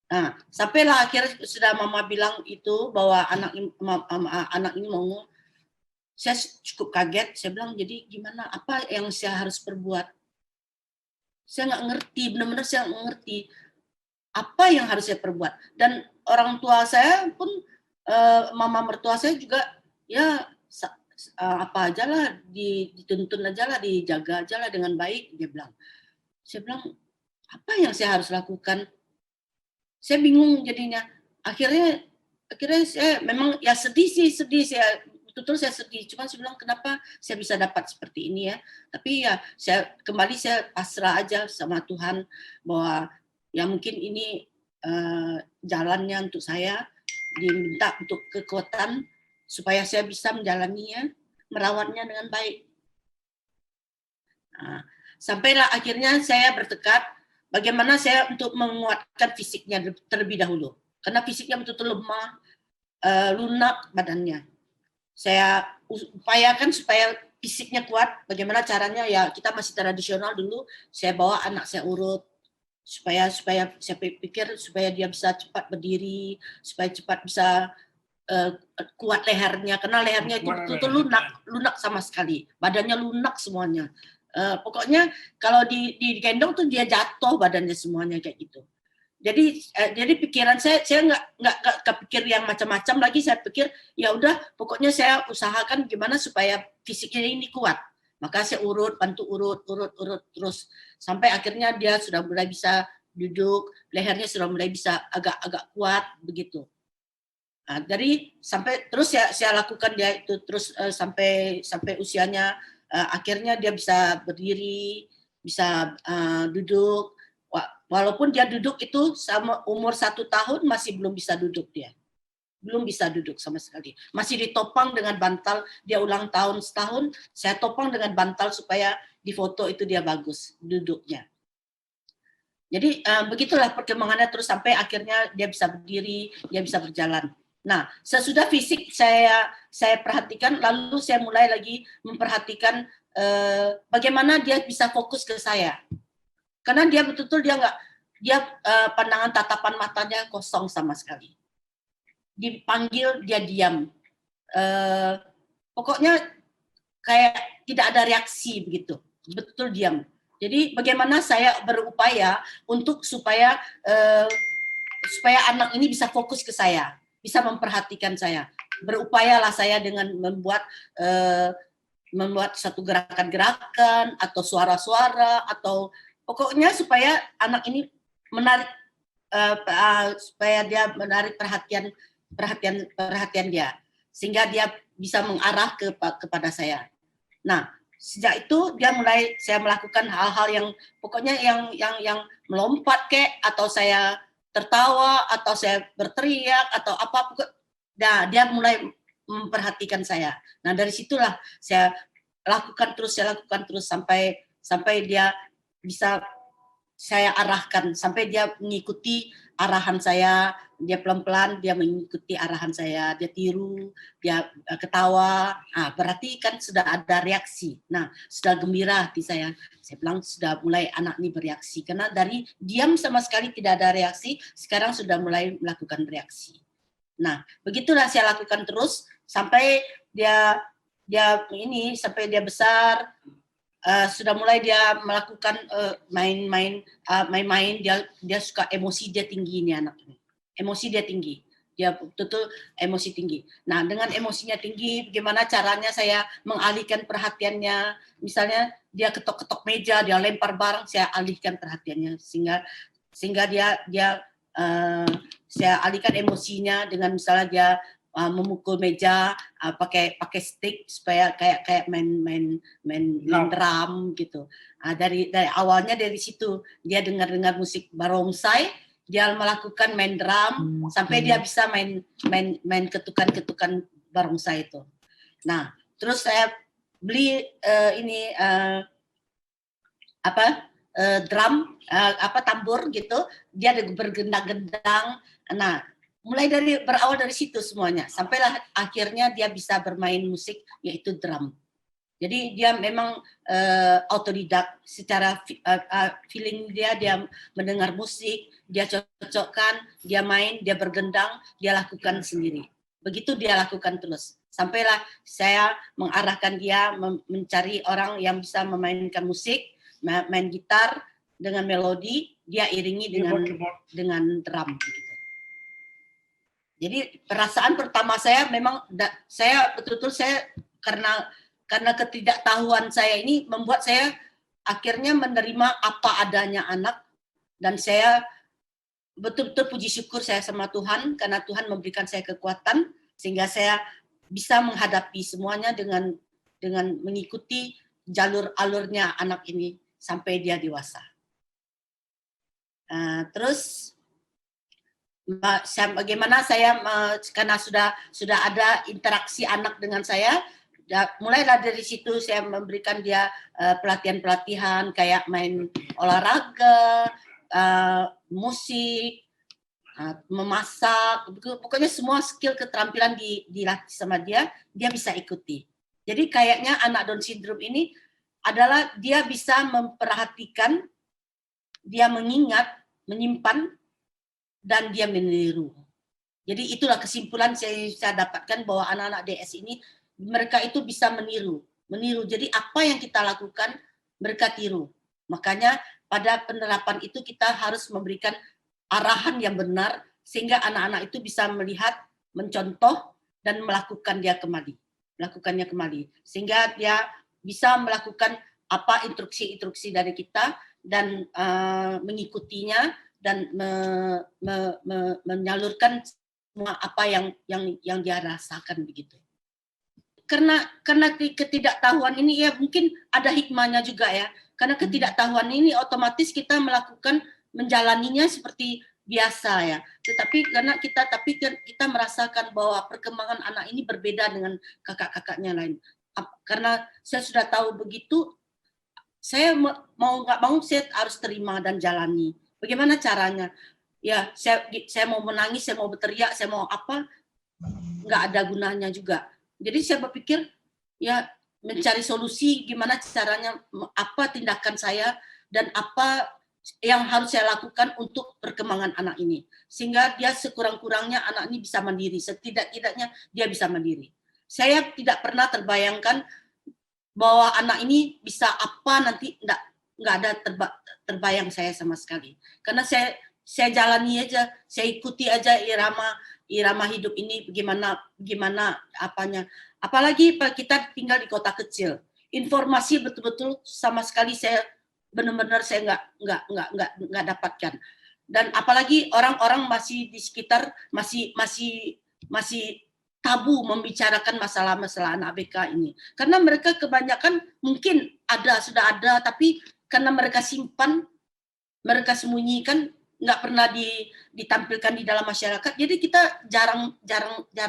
S4: Nah, sampailah akhirnya sudah mama bilang itu bahwa anak ini mau, saya cukup kaget. Saya bilang jadi gimana, apa yang saya harus perbuat? Saya nggak ngerti, benar-benar saya nggak ngerti apa yang harus saya perbuat. Dan orang tua saya pun, mama mertua saya juga ya apa aja lah, dituntun aja lah, dijaga aja lah dengan baik, dia bilang. Saya bilang apa yang saya harus lakukan? Saya bingung jadinya. Akhirnya akhirnya saya memang ya sedih saya betul saya sedih. Cuma saya bilang kenapa saya bisa dapat seperti ini ya. Tapi ya saya pasrah aja sama Tuhan bahwa ya mungkin ini jalannya untuk saya, diminta untuk kekuatan supaya saya bisa menjalaninya, merawatnya dengan baik. Nah, sampailah akhirnya saya bertekad bagaimana saya untuk menguatkan fisiknya terlebih dahulu. Karena fisiknya betul-betul lemah, lunak badannya. Saya upayakan supaya fisiknya kuat. Bagaimana caranya? Ya kita masih tradisional dulu. Saya bawa anak saya urut supaya saya pikir supaya dia bisa cepat berdiri, supaya cepat bisa kuat lehernya. Karena lehernya itu betul-betul lunak sama sekali. Badannya lunak semuanya. Pokoknya kalau digendong tuh dia jatuh badannya semuanya kayak gitu. Jadi pikiran saya nggak kepikir yang macam-macam lagi. Saya pikir ya udah pokoknya saya usahakan gimana supaya fisiknya ini kuat. Maka saya bantu urut terus sampai akhirnya dia sudah mulai bisa duduk, lehernya sudah mulai bisa agak kuat begitu. Nah, dari sampai terus saya lakukan dia itu terus sampai usianya akhirnya dia bisa berdiri, bisa duduk. Walaupun dia duduk itu sama umur 1 tahun masih belum bisa duduk dia. Belum bisa duduk sama sekali. Masih ditopang dengan bantal, dia ulang tahun setahun, saya topang dengan bantal supaya di foto itu dia bagus duduknya. Jadi begitulah perkembangannya terus sampai akhirnya dia bisa berdiri, dia bisa berjalan. Nah, sesudah fisik saya perhatikan, lalu saya mulai lagi memperhatikan bagaimana dia bisa fokus ke saya. Karena dia betul-betul pandangan tatapan matanya kosong sama sekali. Dipanggil dia diam. Pokoknya kayak tidak ada reaksi begitu. Betul diam. Jadi bagaimana saya berupaya untuk supaya anak ini bisa fokus ke saya, bisa memperhatikan saya. Berupayalah saya dengan membuat satu gerakan-gerakan atau suara-suara atau pokoknya supaya anak ini menarik supaya dia menarik perhatian dia sehingga dia bisa mengarah kepada saya. Nah, sejak itu saya melakukan hal-hal yang pokoknya yang melompat atau saya tertawa atau saya berteriak atau apa. Nah, dia mulai memperhatikan saya. Nah, dari situlah saya lakukan terus sampai dia bisa saya arahkan, sampai dia mengikuti arahan saya, dia pelan-pelan dia mengikuti arahan saya, dia tiru, dia ketawa. Nah, berarti kan sudah ada reaksi. Nah, sudah gembira hati saya bilang sudah mulai anak ini bereaksi. Karena dari diam sama sekali tidak ada reaksi, sekarang sudah mulai melakukan reaksi. Nah, begitulah saya lakukan terus sampai dia sampai dia besar. Sudah mulai dia melakukan main-main, dia suka emosi, dia tinggi ini anak ini. Emosi dia tinggi. Dia betul emosi tinggi. Nah, dengan emosinya tinggi, bagaimana caranya saya mengalihkan perhatiannya? Misalnya dia ketok-ketok meja, dia lempar barang, saya alihkan perhatiannya sehingga dia saya alihkan emosinya dengan misalnya dia memukul meja pakai stick supaya kayak main drum gitu. Dari awalnya dari situ dia dengar musik barongsai, dia melakukan main drum sampai dia bisa main ketukan barongsai itu. Nah, terus saya beli drum tambur gitu, dia bergendang-gendang. Nah, berawal dari situ semuanya, sampailah akhirnya dia bisa bermain musik yaitu drum. Jadi dia memang autodidak, secara feeling dia mendengar musik, dia cocokkan, dia main, dia bergendang, dia lakukan sendiri. Begitu dia lakukan terus. Sampailah saya mengarahkan dia mencari orang yang bisa memainkan musik, main gitar dengan melodi, dia iringi dengan drum gitu. Jadi perasaan pertama saya memang saya betul-betul karena ketidaktahuan saya ini membuat saya akhirnya menerima apa adanya anak, dan saya betul-betul puji syukur saya sama Tuhan karena Tuhan memberikan saya kekuatan sehingga saya bisa menghadapi semuanya dengan mengikuti jalur alurnya anak ini sampai dia dewasa. Terus bagaimana saya karena sudah ada interaksi anak dengan saya, mulailah dari situ saya memberikan dia pelatihan-pelatihan kayak main olahraga, musik, memasak, pokoknya semua skill keterampilan dilatih sama dia bisa ikuti. Jadi kayaknya anak Down syndrome ini adalah dia bisa memperhatikan, dia mengingat, menyimpan, dan dia meniru. Jadi itulah kesimpulan saya dapatkan bahwa anak-anak DS ini mereka itu bisa meniru. Jadi apa yang kita lakukan mereka tiru. Makanya pada penerapan itu kita harus memberikan arahan yang benar sehingga anak-anak itu bisa melihat, mencontoh dan melakukannya kembali. Sehingga dia bisa melakukan apa instruksi-instruksi dari kita dan mengikutinya dan menyalurkan semua apa yang dia rasakan begitu. Karena ketidaktahuan ini ya mungkin ada hikmahnya juga ya. Karena ketidaktahuan ini otomatis kita menjalaninya seperti biasa ya. Tetapi karena kita merasakan bahwa perkembangan anak ini berbeda dengan kakak-kakaknya lain. Karena saya sudah tahu begitu, saya mau nggak mau saya harus terima dan jalani. Bagaimana caranya? Ya, saya mau menangis, saya mau berteriak, saya mau apa, nggak ada gunanya juga. Jadi saya berpikir, ya mencari solusi gimana caranya, apa tindakan saya, dan apa yang harus saya lakukan untuk perkembangan anak ini. Sehingga dia sekurang-kurangnya anak ini bisa mandiri, setidak-tidaknya dia bisa mandiri. Saya tidak pernah terbayangkan bahwa anak ini bisa apa nanti, nggak ada terbayang saya sama sekali. Karena saya jalani aja, saya ikuti aja irama hidup ini gimana apanya. Apalagi kita tinggal di kota kecil, informasi betul-betul sama sekali saya benar-benar saya nggak dapatkan. Dan apalagi orang-orang masih di sekitar masih tabu membicarakan masalah-masalah anak ABK ini. Karena mereka kebanyakan mungkin sudah ada, tapi karena mereka simpan, mereka sembunyikan, nggak pernah ditampilkan di dalam masyarakat, jadi kita jarang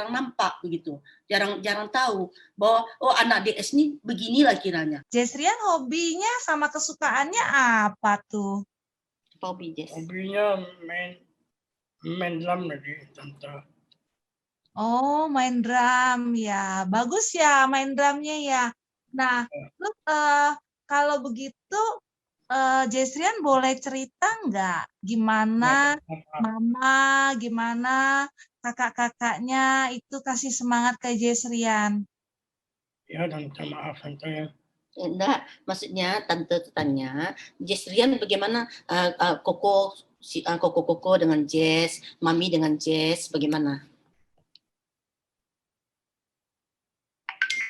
S4: nampak begitu, jarang tahu bahwa anak DS ini beginilah kiranya.
S2: Jesrian hobinya sama kesukaannya apa tuh?
S4: Hobi Jess?
S1: Hobinya main drum lagi, Tante.
S2: Oh, main drum ya, bagus ya main drumnya ya. Nah, terus kalau begitu Jesrian boleh cerita nggak gimana mama, gimana kakak-kakaknya itu kasih semangat ke Jesrian?
S1: Ya, Tante, maaf Tante ya.
S4: Enggak, maksudnya Tante tanya, Jesrian bagaimana Koko dengan Jess, Mami dengan Jess, bagaimana?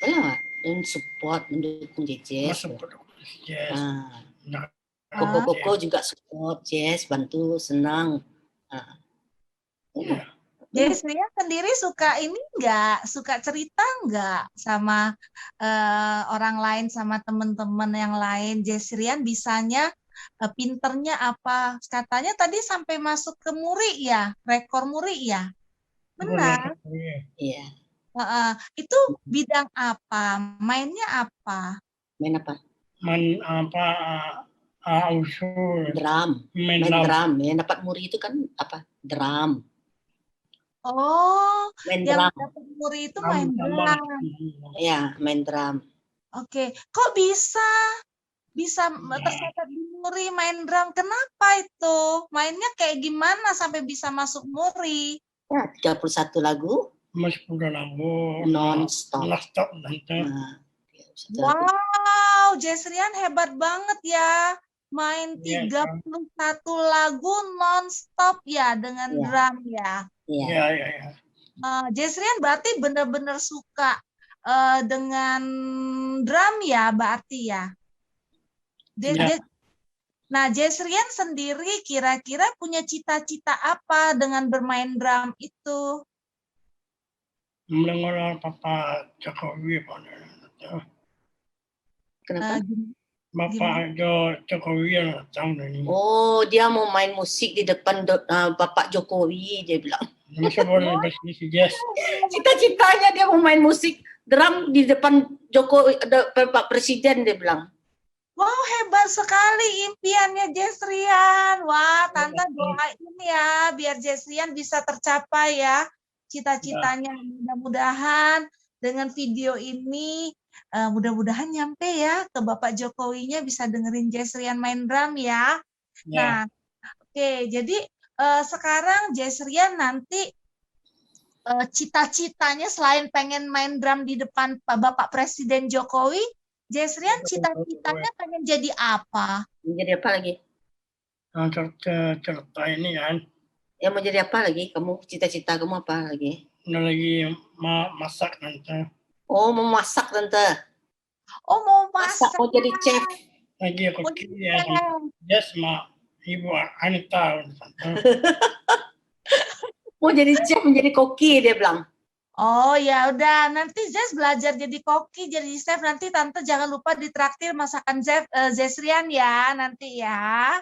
S4: Ya, dan support, mendukung Jess.
S1: Yes.
S4: Koko juga support Jess, bantu, senang.
S2: Jesrian sendiri suka ini nggak? Suka cerita nggak sama orang lain, sama teman-teman yang lain? Jesrian bisanya, pinternya apa? Katanya tadi sampai masuk ke Muri ya, rekor Muri ya? Benar?
S4: Iya.
S2: Itu bidang apa? Mainnya apa?
S4: Main apa?
S1: Main apa? Usul.
S4: Drum. Main drum. Yang dapat Muri itu kan apa? Drum.
S2: Oh,
S4: main
S2: yang
S4: drum.
S2: dapat Muri itu main drum.
S4: Iya, main drum.
S2: Oke, kok bisa tercatat di Muri main drum? Kenapa itu? Mainnya kayak gimana sampai bisa masuk Muri?
S4: Ya, 31 lagu.
S1: Mas udah lagu.
S4: Non-stop.
S1: Non-stop Tante.
S2: Wow, Jesrian hebat banget ya. Main 31 lagu non-stop ya dengan drum ya.
S1: Iya.
S2: Jesrian berarti benar-benar suka dengan drum ya berarti ya. Nah, Jesrian sendiri kira-kira punya cita-cita apa dengan bermain drum itu?
S1: Mendengar Bapak Jokowi pada
S4: Kenapa?
S1: Bapak Jokowi yang datang ini.
S4: Oh, dia mau main musik di depan Bapak Jokowi, dia bilang.
S1: Masa boleh bisnis jazz.
S4: Cita-citanya dia mau main musik drum di depan Jokowi, Bapak Presiden, dia bilang.
S2: Wow, hebat sekali impiannya Jesrian. Wah, Tante doain ya biar Jesrian bisa tercapai ya cita-citanya. Mudah-mudahan dengan video ini mudah-mudahan nyampe ya ke Bapak Jokowinya bisa dengerin Jesrian main drum ya. Nah, oke, jadi sekarang Jesrian nanti cita-citanya selain pengen main drum di depan Bapak Presiden Jokowi, Jesrian cita-citanya pengen jadi apa?
S4: Menjadi apa lagi?
S1: Cerita ini kan.
S4: Ya mau jadi apa lagi? Kamu cita-cita kamu apa lagi?
S1: Udah lagi masak Tante.
S4: Oh, mau masak, Tante.
S2: Oh, mau masak.
S4: Mau jadi chef.
S1: Lagi aku ya. Jazz sama Ibu Anita.
S4: Mau jadi chef, menjadi koki, dia bilang.
S2: Oh ya udah, nanti Zes belajar jadi koki, jadi chef. Nanti Tante jangan lupa ditraktir masakan Jesrian ya nanti ya.